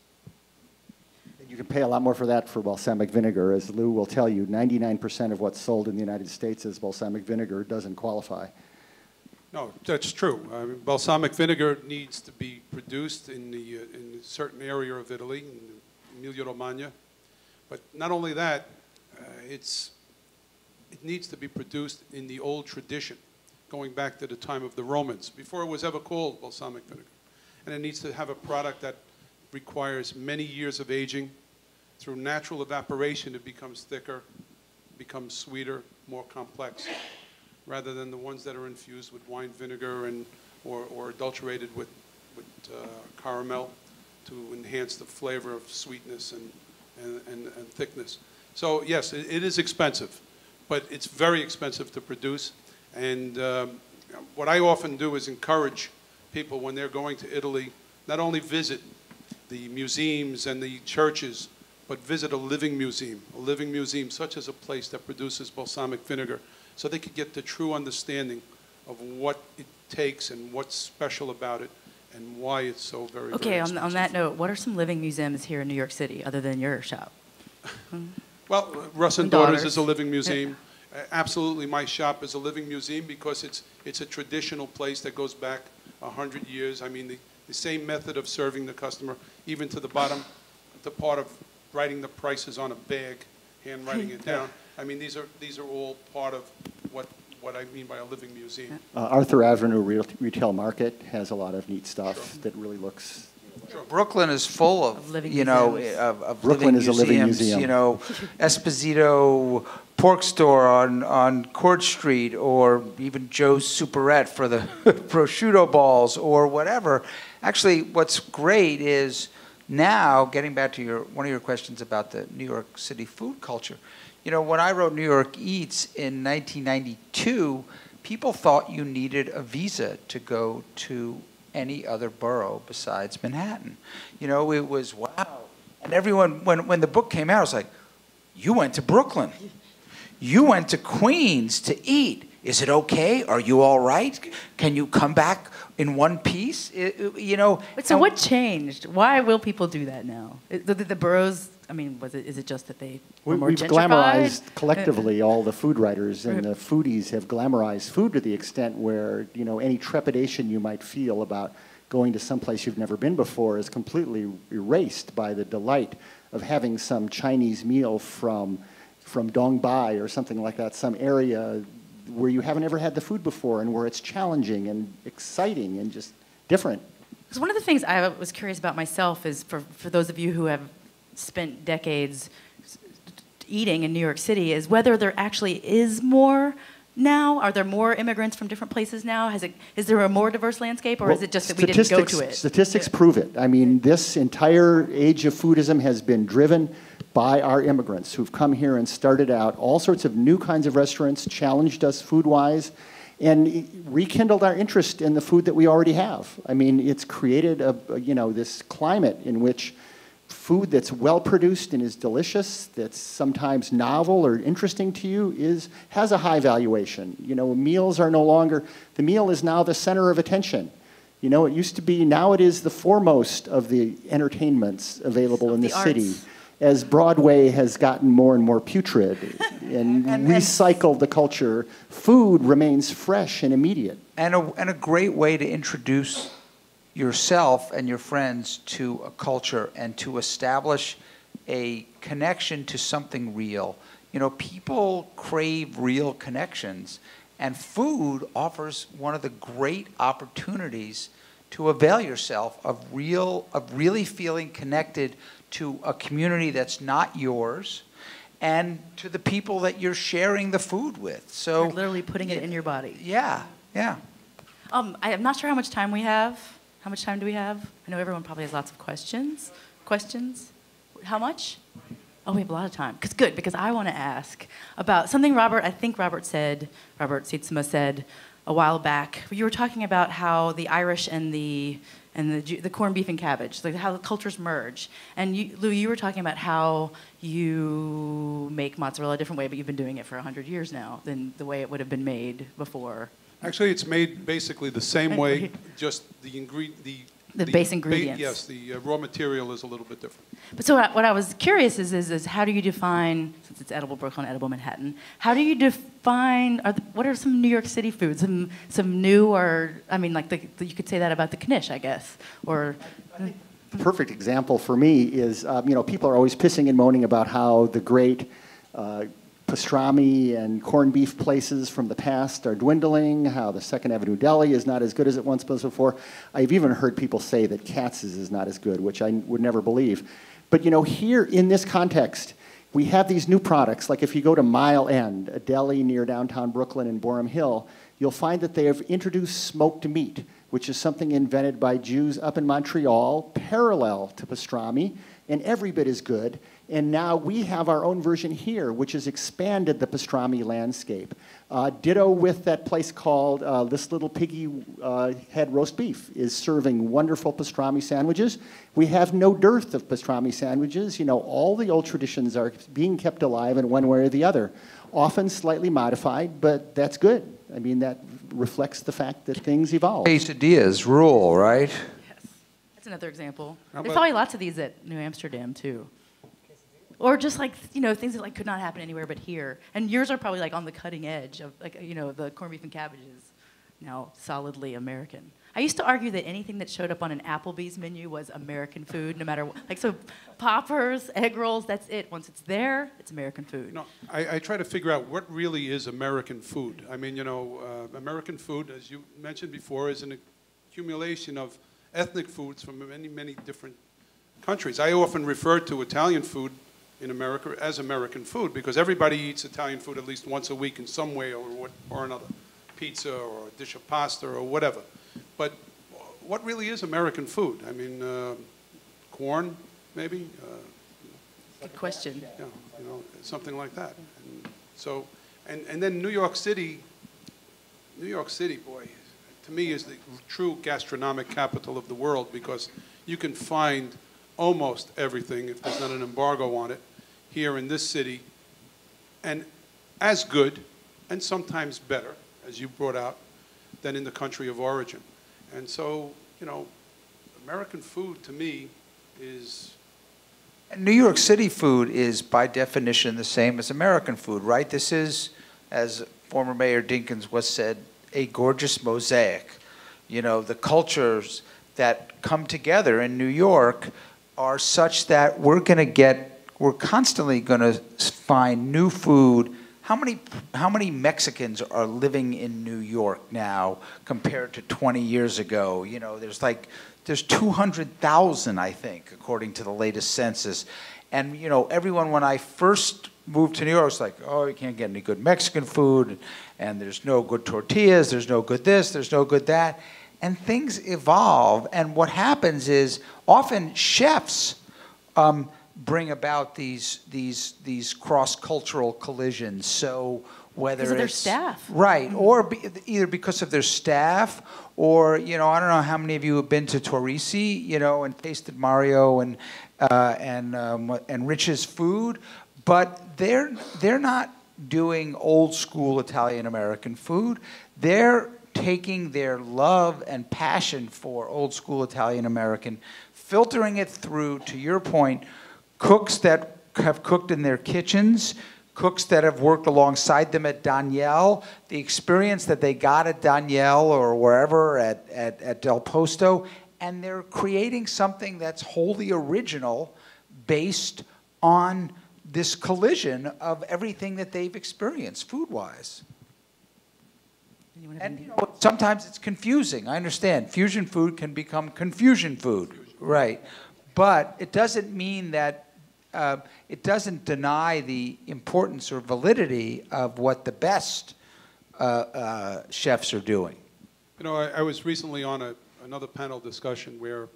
You can pay a lot more for that for balsamic vinegar. As Lou will tell you, 99% of what's sold in the United States as balsamic vinegar doesn't qualify. No, that's true. I mean, balsamic vinegar needs to be produced in a certain area of Italy, in Emilia-Romagna. But not only that, it needs to be produced in the old tradition, going back to the time of the Romans, before it was ever called balsamic vinegar. And it needs to have a product that requires many years of aging. Through natural evaporation, it becomes thicker, becomes sweeter, more complex, rather than the ones that are infused with wine vinegar or adulterated with caramel to enhance the flavor of sweetness and thickness. So yes, it is expensive, but it's very expensive to produce. And what I often do is encourage people when they're going to Italy, not only visit the museums and the churches, but visit a living museum such as a place that produces balsamic vinegar, so they could get the true understanding of what it takes and what's special about it and why it's so very, okay, very expensive. on that note, what are some living museums here in New York City other than your shop? Well, Russ and Daughters is a living museum. Absolutely, my shop is a living museum because it's a traditional place that goes back 100 years. I mean, the same method of serving the customer, even to the bottom, the part of writing the prices on a bag, handwriting it down. I mean, these are all part of what I mean by a living museum. Arthur Avenue Retail Market has a lot of neat stuff that really looks. Sure. Brooklyn is full of living you know, museums. of Brooklyn living is a living museums, museum. You know, Esposito Pork Store on Court Street, or even Joe's Superette for the prosciutto balls, or whatever. Actually, what's great is now, getting back to one of your questions about the New York City food culture. You know, when I wrote New York Eats in 1992, people thought you needed a visa to go to any other borough besides Manhattan. You know, it was, wow. And everyone, when the book came out, I was like, you went to Brooklyn. You went to Queens to eat. Is it okay? Are you all right? Can you come back in one piece? You know. So what changed? Why will people do that now? The boroughs, I mean, is it just that they were more We've gentrified? glamorized collectively, all the food writers and the foodies have glamorized food to the extent where, you know, any trepidation you might feel about going to someplace you've never been before is completely erased by the delight of having some Chinese meal from Dongbai or something like that, some area where you haven't ever had the food before and where it's challenging and exciting and just different. Because one of the things I was curious about myself is for those of you who have spent decades eating in New York City is whether there actually is more now. Are there more immigrants from different places now? Is there a more diverse landscape, or is it just that we didn't go to it? Statistics prove it. I mean, this entire age of foodism has been driven by our immigrants who've come here and started out all sorts of new kinds of restaurants, challenged us food-wise, and rekindled our interest in the food that we already have. I mean, it's created this climate in which food that's well-produced and is delicious, that's sometimes novel or interesting to you, has a high valuation. You know, meals are no longer, the meal is now the center of attention. You know, it used to be, now it is the foremost of the entertainments available in the city. As Broadway has gotten more and more putrid and recycled the culture, food remains fresh and immediate. And a great way to introduce yourself and your friends to a culture and to establish a connection to something real. You know, people crave real connections, and food offers one of the great opportunities to avail yourself of really feeling connected to a community that's not yours, and to the people that you're sharing the food with. So you're literally putting it in your body. Yeah, yeah. I'm not sure how much time we have. How much time do we have? I know everyone probably has lots of questions. Questions? How much? Oh, we have a lot of time. Because I want to ask about something Robert Sietsema said a while back. You were talking about how the Irish and the corned beef and cabbage, like how the cultures merge. And Lou, you were talking about how you make mozzarella a different way, but you've been doing it for 100 years now than the way it would have been made before. Actually, it's made basically the same way, just the base ingredients. Yes, the raw material is a little bit different. But so what I was curious is how do you define, since it's edible Brooklyn, edible Manhattan, how do you define, what are some New York City foods, some new, or, I mean, like you could say that about the knish, I guess, or... The perfect example for me is, people are always pissing and moaning about how the great pastrami and corned beef places from the past are dwindling, how the Second Avenue Deli is not as good as it once was before. I've even heard people say that Katz's is not as good, which I would never believe. But here in this context, we have these new products. Like if you go to Mile End, a deli near downtown Brooklyn in Boerum Hill, you'll find that they have introduced smoked meat, which is something invented by Jews up in Montreal, parallel to pastrami, and every bit as good. And now we have our own version here, which has expanded the pastrami landscape. Ditto with that place called This Little Piggy Head Roast Beef is serving wonderful pastrami sandwiches. We have no dearth of pastrami sandwiches. All the old traditions are being kept alive in one way or the other, often slightly modified, but that's good. I mean, that reflects the fact that things evolve. Quesadillas rule, right? Yes. That's another example. There's probably lots of these at New Amsterdam, too. Or just like, things that could not happen anywhere but here. And yours are probably on the cutting edge of the corned beef and cabbage is now solidly American. I used to argue that anything that showed up on an Applebee's menu was American food, no matter what. Like, so poppers, egg rolls, that's it. Once it's there, it's American food. No, I try to figure out what really is American food. I mean, American food, as you mentioned before, is an accumulation of ethnic foods from many, many different countries. I often refer to Italian food in America as American food because everybody eats Italian food at least once a week in some way or another. Pizza or a dish of pasta or whatever. But what really is American food? I mean, corn, maybe? Good question. Yeah, something like that. And so, and then New York City, boy, to me is the true gastronomic capital of the world because you can find almost everything, if there's not an embargo on it, here in this city, and as good, and sometimes better, as you brought out, than in the country of origin. And so, American food to me is... New York City food is by definition the same as American food, right? This is, as former Mayor Dinkins was said, a gorgeous mosaic. The cultures that come together in New York are such that we're constantly going to find new food. How many Mexicans are living in New York now compared to 20 years ago? There's 200,000, I think, according to the latest census. And, everyone, when I first moved to New York, was like, oh, you can't get any good Mexican food, and there's no good tortillas, there's no good this, there's no good that. And things evolve, and what happens is often chefs bring about these cross-cultural collisions. So whether because of their staff, right, or either because of their staff, or I don't know how many of you have been to Torrisi, and tasted Mario and Rich's food, but they're not doing old school Italian American food. They're taking their love and passion for old school Italian American, filtering it through, to your point, cooks that have cooked in their kitchens, cooks that have worked alongside them at Danielle, the experience that they got at Danielle or wherever at Del Posto, and they're creating something that's wholly original based on this collision of everything that they've experienced food-wise. And sometimes it's confusing. I understand. Fusion food can become confusion food, right? But it doesn't mean that it doesn't deny the importance or validity of what the best chefs are doing. I was recently on another panel discussion where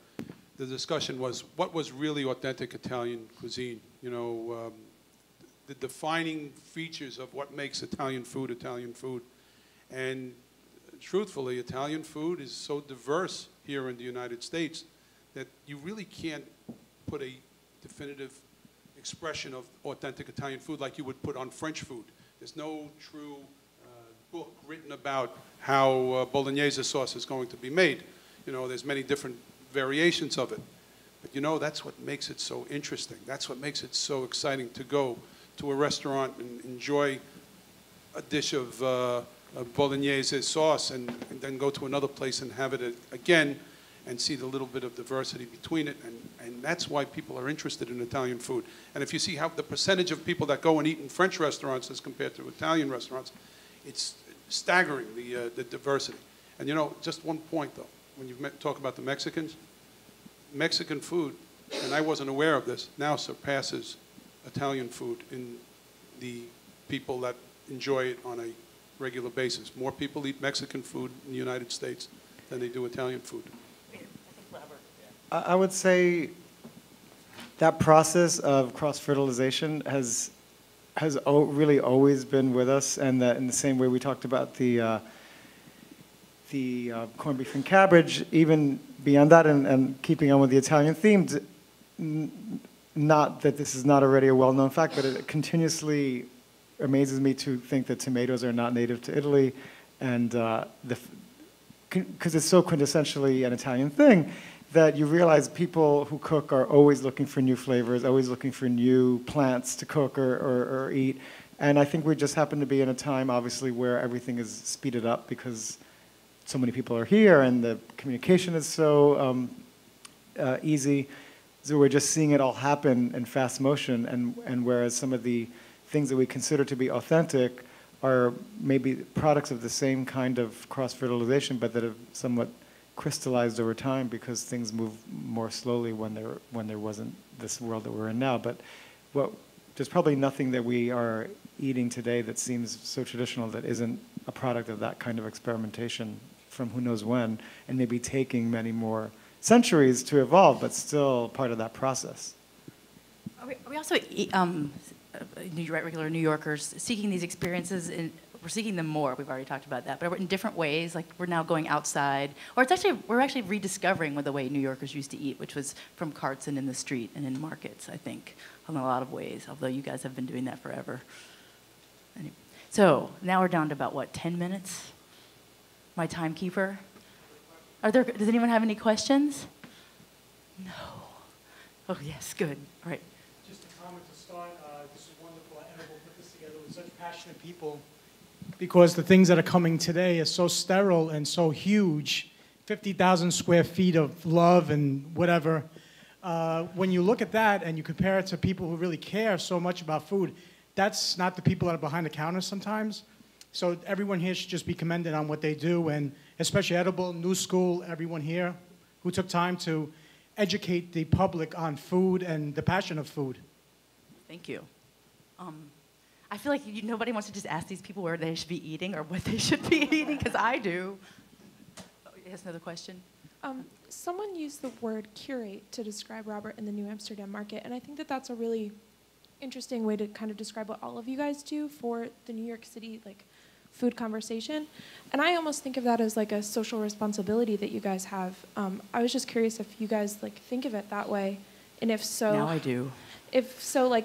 the discussion was what was really authentic Italian cuisine. The defining features of what makes Italian food. And truthfully, Italian food is so diverse here in the United States that you really can't put a definitive expression of authentic Italian food like you would put on French food. There's no true book written about how bolognese sauce is going to be made. There's many different variations of it. But that's what makes it so interesting. That's what makes it so exciting to go to a restaurant and enjoy a dish of bolognese sauce and then go to another place and have it again and see the little bit of diversity between it. And that's why people are interested in Italian food. And if you see how the percentage of people that go and eat in French restaurants as compared to Italian restaurants, it's staggering, the diversity. And just one point though, when you talk about the Mexicans, Mexican food, and I wasn't aware of this, now surpasses Italian food in the people that enjoy it on a regular basis. More people eat Mexican food in the United States than they do Italian food. I would say that process of cross-fertilization has really always been with us, and that in the same way we talked about the corned beef and cabbage, even beyond that, and keeping on with the Italian themes, not that this is not already a well-known fact, but it continuously amazes me to think that tomatoes are not native to Italy, and because it's so quintessentially an Italian thing, that you realize people who cook are always looking for new flavors, always looking for new plants to cook or eat. And I think we just happen to be in a time, obviously, where everything is speeded up because so many people are here and the communication is so easy. So we're just seeing it all happen in fast motion, and whereas some of the things that we consider to be authentic are maybe products of the same kind of cross-fertilization, but that have somewhat crystallized over time because things move more slowly when there wasn't this world that we're in now. But there's probably nothing that we are eating today that seems so traditional that isn't a product of that kind of experimentation from who knows when, and maybe taking many more centuries to evolve, but still part of that process. Are we also regular New Yorkers seeking these experiences? We're seeking them more. We've already talked about that, but in different ways. Like we're now going outside, or we're actually rediscovering the way New Yorkers used to eat, which was from carts and in the street and in markets. I think in a lot of ways. Although you guys have been doing that forever. Anyway. So now we're down to about what, 10 minutes? My timekeeper. Does anyone have any questions? No. Oh, yes, good. All right. Just a comment to start. This is wonderful. I will put this together with such passionate people because the things that are coming today are so sterile and so huge. 50,000 square feet of love and whatever. When you look at that and you compare it to people who really care so much about food, that's not the people that are behind the counter sometimes. So everyone here should just be commended on what they do, and especially Edible, New School, everyone here who took time to educate the public on food and the passion of food. Thank you. I feel like nobody wants to just ask these people where they should be eating or what they should be eating, because I do. Oh, yes, another question? Someone used the word curate to describe Robert in the New Amsterdam market, and I think that that's a really interesting way to kind of describe what all of you guys do for the New York City food conversation. And I almost think of that as like a social responsibility that you guys have. I was just curious if you guys think of it that way, and if so, now I do. If so,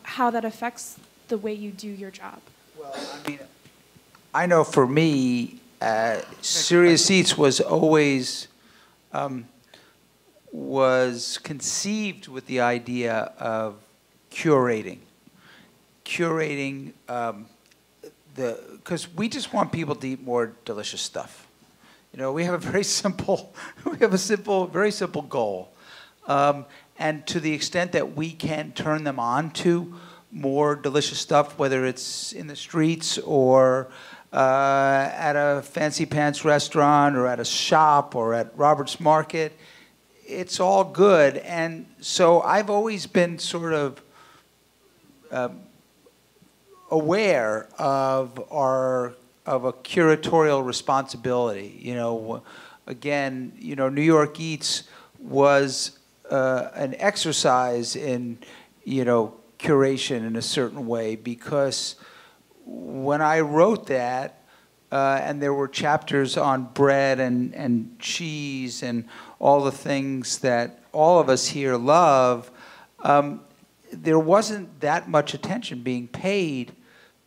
how that affects the way you do your job. Well, I mean, I know for me, Serious Eats was always was conceived with the idea of curating because we just want people to eat more delicious stuff. We have a very simple goal, and to the extent that we can turn them on to more delicious stuff, whether it's in the streets or at a fancy pants restaurant or at a shop or at Robert's Market, it's all good. And so I've always been sort of aware of a curatorial responsibility. Again, New York Eats was an exercise in, curation in a certain way, because when I wrote that, and there were chapters on bread and cheese and all the things that all of us here love, there wasn't that much attention being paid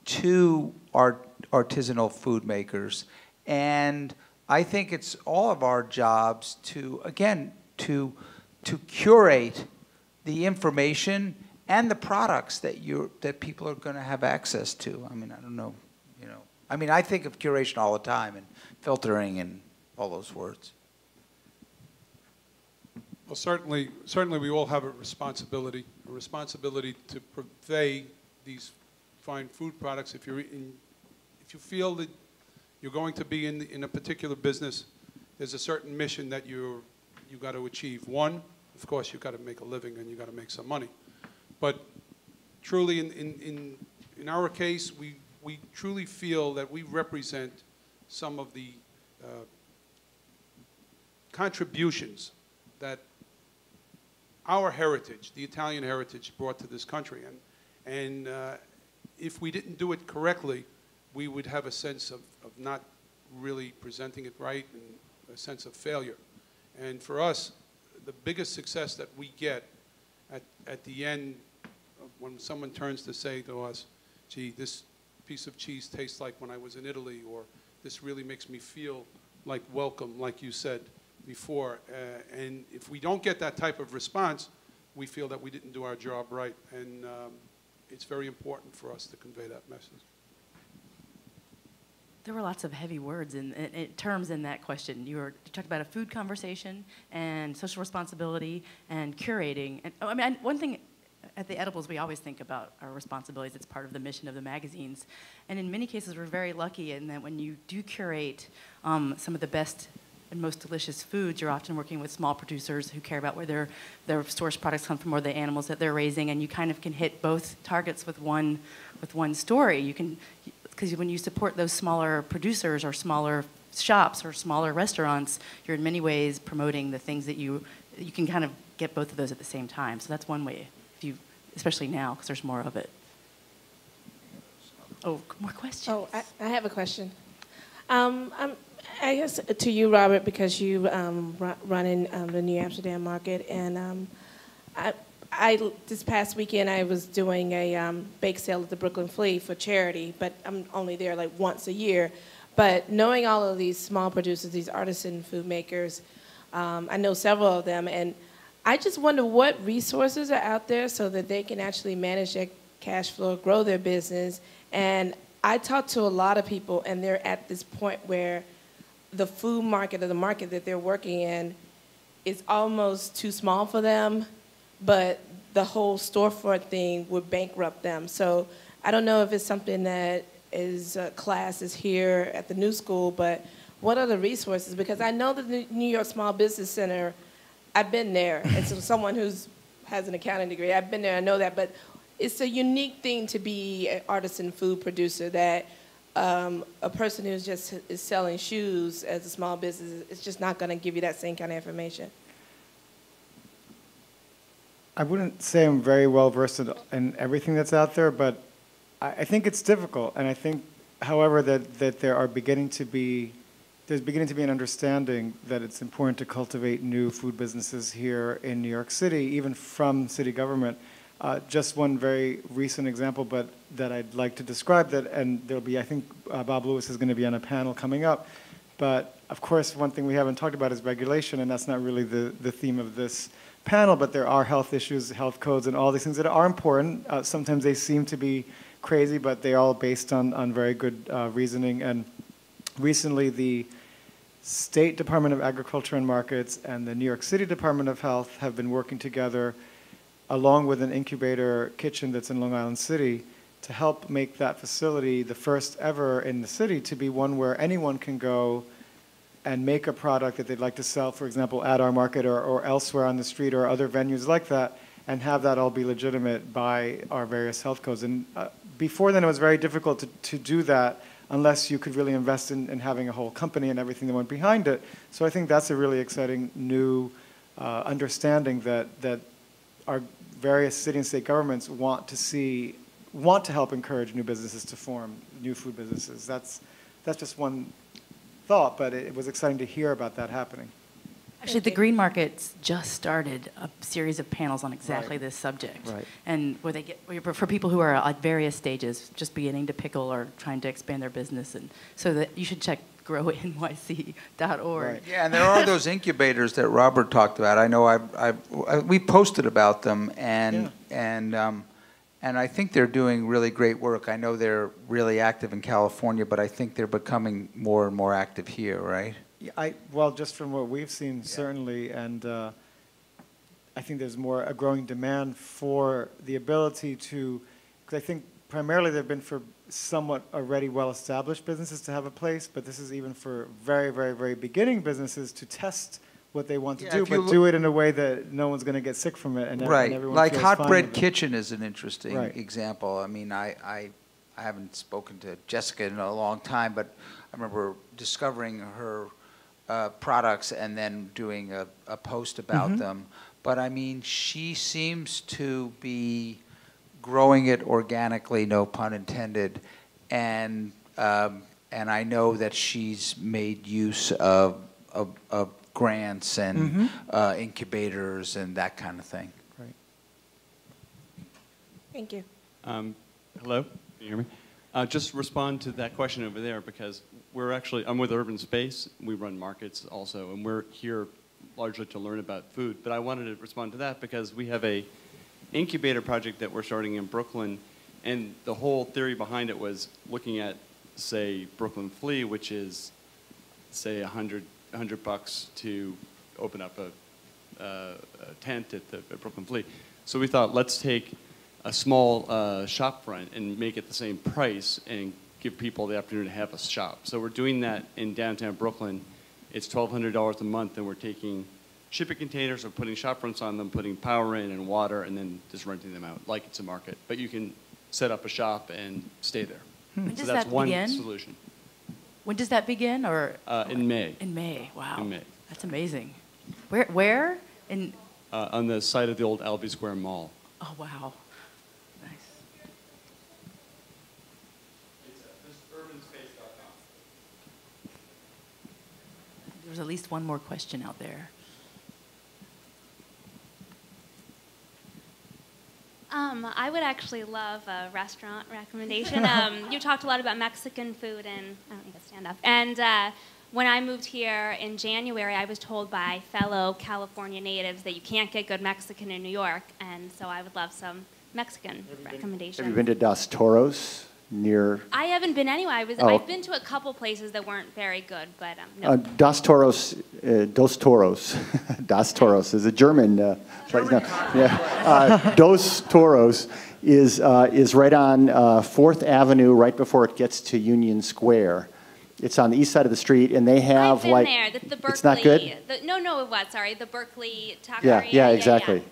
to artisanal food makers. And I think it's all of our jobs to, again, to curate the information and the products that people are going to have access to. I mean, I don't know, I mean, I think of curation all the time and filtering and all those words. Well, certainly we all have a responsibility to purvey these fine food products. If you feel that you're going to be in a particular business, there's a certain mission that you got to achieve. One, of course, you got to make a living and you got to make some money. But truly, in our case, we truly feel that we represent some of the contributions that our heritage, the Italian heritage, brought to this country. And if we didn't do it correctly, we would have a sense of not really presenting it right and a sense of failure. And for us, the biggest success that we get at the end, when someone turns to say to us, gee, this piece of cheese tastes like when I was in Italy, or this really makes me feel like welcome, like you said before. And if we don't get that type of response, we feel that we didn't do our job right. And it's very important for us to convey that message. There were lots of heavy words and terms in that question. You talked about a food conversation and social responsibility and curating. And I mean, one thing at the edibles, we always think about our responsibilities. It's part of the mission of the magazines. And in many cases, we're very lucky in that when you do curate some of the best and most delicious foods, you're often working with small producers who care about where their source products come from or the animals that they're raising, and you kind of can hit both targets with one story. You can, because when you support those smaller producers or smaller shops or smaller restaurants, you're in many ways promoting the things that you can kind of get both of those at the same time. So that's one way, especially now, because there's more of it. Oh, more questions? Oh, I have a question. I guess to you, Robert, because you running the New Amsterdam market, and I this past weekend I was doing a bake sale at the Brooklyn Flea for charity, but I'm only there like once a year. But knowing all of these small producers, these artisan food makers, I know several of them, and I just wonder what resources are out there so that they can actually manage their cash flow, grow their business. And I talk to a lot of people, and they're at this point where the food market or the market that they're working in is almost too small for them, but the whole storefront thing would bankrupt them. So I don't know if it's something that is classes here at the New School, but what are the resources? Because I know the New York Small Business Center, I've been there. It's someone who has an accounting degree. I've been there, I know that, but it's a unique thing to be an artisan food producer that a person who is selling shoes as a small business is just not going to give you that same kind of information. I wouldn't say I'm very well versed in everything that's out there, but I think it's difficult. And I think, however, that there's beginning to be an understanding that it's important to cultivate new food businesses here in New York City, even from city government. Just one very recent example, but that I'd like to describe that, and there'll be, I think Bob Lewis is going to be on a panel coming up. But of course, one thing we haven't talked about is regulation, and that's not really the theme of this panel, but there are health issues, health codes, and all these things that are important. Sometimes they seem to be crazy, but they're all based on very good reasoning. And recently, the State Department of Agriculture and Markets and the New York City Department of Health have been working together along with an incubator kitchen that's in Long Island City to help make that facility the first ever in the city to be one where anyone can go and make a product that they'd like to sell, for example, at our market or elsewhere on the street or other venues like that, and have that all be legitimate by our various health codes. And before then, it was very difficult to do that unless you could really invest in having a whole company and everything that went behind it. So I think that's a really exciting new understanding that our various city and state governments want to help encourage new businesses to form, new food businesses. That's just one thought, but it was exciting to hear about that happening. Actually, the Green Markets just started a series of panels on exactly this subject. Right. And where they for people who are at various stages, just beginning to pickle or trying to expand their business. And so that you should check GrowNYC.org. Right. Yeah, and there are those incubators that Robert talked about. I know we posted about them, and I think they're doing really great work. I know they're really active in California, but I think they're becoming more and more active here, right? Yeah, well, just from what we've seen, certainly, and I think there's a growing demand for the ability to, because I think primarily they've been for somewhat already well-established businesses to have a place, but this is even for very, very, very beginning businesses to test what they want to do, but do it in a way that no one's going to get sick from it. And everyone like feels Hot fine Bread with it. Kitchen is an interesting example. I mean, I haven't spoken to Jessica in a long time, but I remember discovering her products and then doing a post about them. But I mean, she seems to be growing it organically, no pun intended, and I know that she's made use of grants and incubators and that kind of thing. Right. Thank you. Hello, can you hear me? Just respond to that question over there, because I'm with Urban Space. We run markets also, and we're here largely to learn about food. But I wanted to respond to that because we have a incubator project that we're starting in Brooklyn, and the whole theory behind it was looking at say, Brooklyn Flea, which is, say, $100 to open up a tent at Brooklyn Flea. So we thought, let's take a small shop front and make it the same price and give people the opportunity to have a shop. So we're doing that in downtown Brooklyn. It's $1,200 a month, and we're taking shipping containers, we're putting shop fronts on them, putting power in and water, and then just renting them out like it's a market. But you can set up a shop and stay there. When does So that's that one begin? solution. When does that begin? Or In May. In May. Wow. In May. That's amazing. Where? In. On the site of the old Albee Square Mall. Oh wow. Nice. There's at least one more question out there. I would actually love a restaurant recommendation. You talked a lot about Mexican food, and I don't need to stand up. And when I moved here in January, I was told by fellow California natives that you can't get good Mexican in New York, and so I would love some Mexican recommendations. Have you been to Dos Toros near? I haven't been anywhere. I've been to a couple places that weren't very good, but no. Dos Toros Dos Toros is a German place. No, yeah. Dos Toros is right on 4th Avenue, right before it gets to Union Square. It's on the east side of the street, and they have I've been there. The Berkeley. It's not good? No, it was. Sorry, the Berkeley taqueria. Yeah, exactly.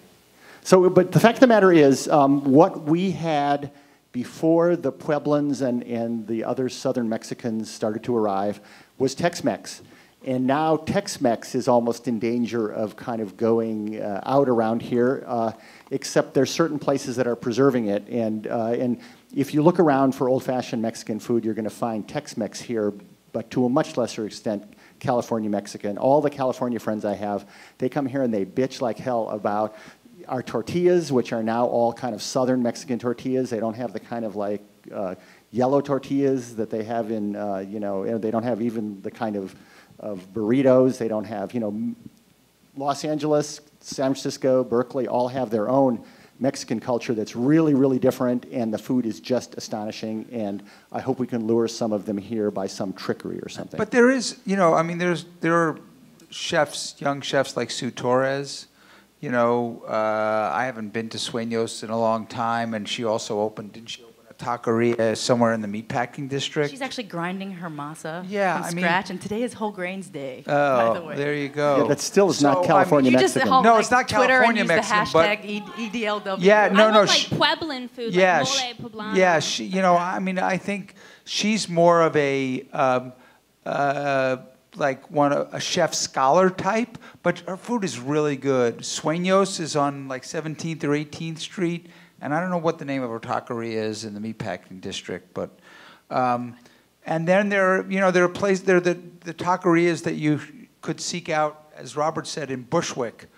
So, but the fact of the matter is, what we had before the Pueblans and the other southern Mexicans started to arrive was Tex-Mex. And now Tex-Mex is almost in danger of kind of going out around here, except there's certain places that are preserving it. And if you look around for old-fashioned Mexican food, you're going to find Tex-Mex here, but to a much lesser extent, California Mexican. All the California friends I have, they come here and they bitch like hell about our tortillas, which are now all kind of southern Mexican tortillas. They don't have the kind of like yellow tortillas that they have in, they don't have even the kind of burritos. They don't have, Los Angeles, San Francisco, Berkeley all have their own Mexican culture that's really, really different, and the food is just astonishing, and I hope we can lure some of them here by some trickery or something. But there is, there are chefs, young chefs like Sue Torres. I haven't been to Sueños in a long time, and she also opened, didn't she open a taqueria somewhere in the meatpacking district? She's actually grinding her masa from scratch, and today is Whole Grains Day, oh, by the way. There you go. Yeah, that still is not California Mexican. No, it's not California Twitter Mexican, and but use the hashtag EDLW. Yeah, no, I no. want like Pueblan food, yeah, like mole poblano. Yeah, I think she's more of a a chef scholar type, but her food is really good. Sueños is on like 17th or 18th Street, and I don't know what the name of her taqueria is in the meatpacking district, but and then there are places there the taquerias that you could seek out, as Robert said, in Bushwick,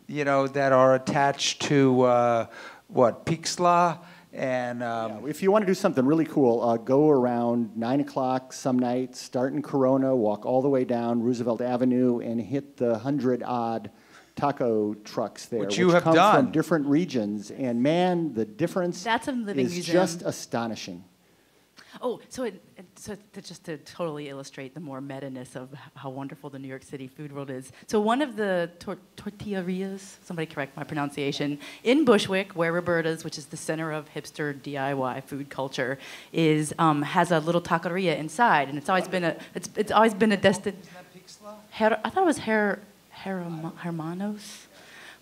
that are attached to Pixla. And if you want to do something really cool, go around 9 o'clock some nights, start in Corona, walk all the way down Roosevelt Avenue, and hit the 100-odd taco trucks there, which you have come done from different regions. And man, the difference is just astonishing. Oh, so just to totally illustrate the more meta-ness of how wonderful the New York City food world is. So one of the tortillerias, somebody correct my pronunciation, in Bushwick, where Roberta's, which is the center of hipster DIY food culture, is has a little taqueria inside, and it's always been a destination. I thought it was Hermanos.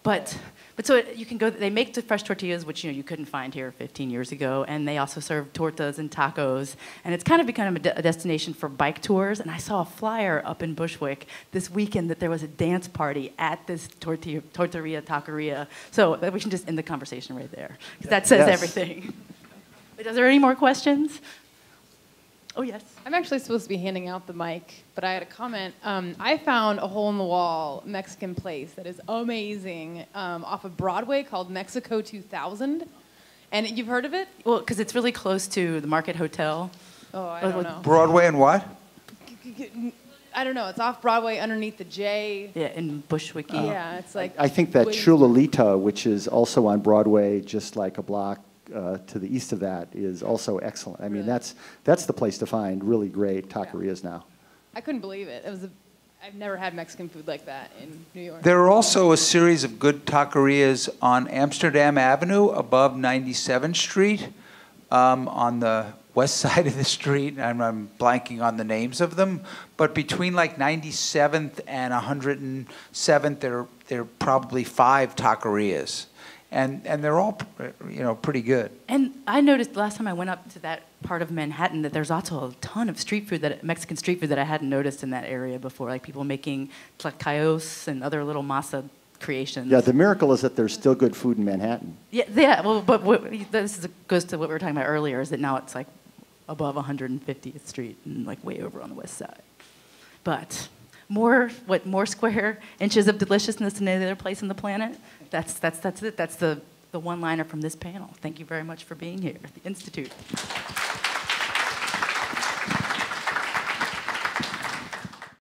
But so you can go. They make the fresh tortillas, which you couldn't find here 15 years ago, and they also serve tortas and tacos. And it's kind of become a destination for bike tours. And I saw a flyer up in Bushwick this weekend that there was a dance party at this tortilleria taqueria. So we can just end the conversation right there, because that says everything. But is there any more questions? Oh, yes. I'm actually supposed to be handing out the mic, but I had a comment. I found a hole-in-the-wall Mexican place that is amazing off of Broadway called Mexico 2000. And you've heard of it? Well, because it's really close to the Market Hotel. Oh, I don't know. Broadway and what? I don't know. It's off Broadway underneath the J. Yeah, in Bushwick. Yeah, it's like... I think that Chulalita, which is also on Broadway, just like a block to the east of that is also excellent. I mean, that's the place to find really great taquerias now. I couldn't believe it. I've never had Mexican food like that in New York. There are also a series of good taquerias on Amsterdam Avenue above 97th Street, on the west side of the street. I'm blanking on the names of them, but between like 97th and 107th, there are probably 5 taquerias. And they're all, pretty good. And I noticed last time I went up to that part of Manhattan that there's also a ton of Mexican street food that I hadn't noticed in that area before, like people making tlacayo's and other little masa creations. Yeah, the miracle is that there's still good food in Manhattan. Yeah. Well, but goes to what we were talking about earlier, is that now it's like above 150th Street and like way over on the west side. But more square inches of deliciousness than any other place on the planet? That's it. That's the one-liner from this panel. Thank you very much for being here at the Institute.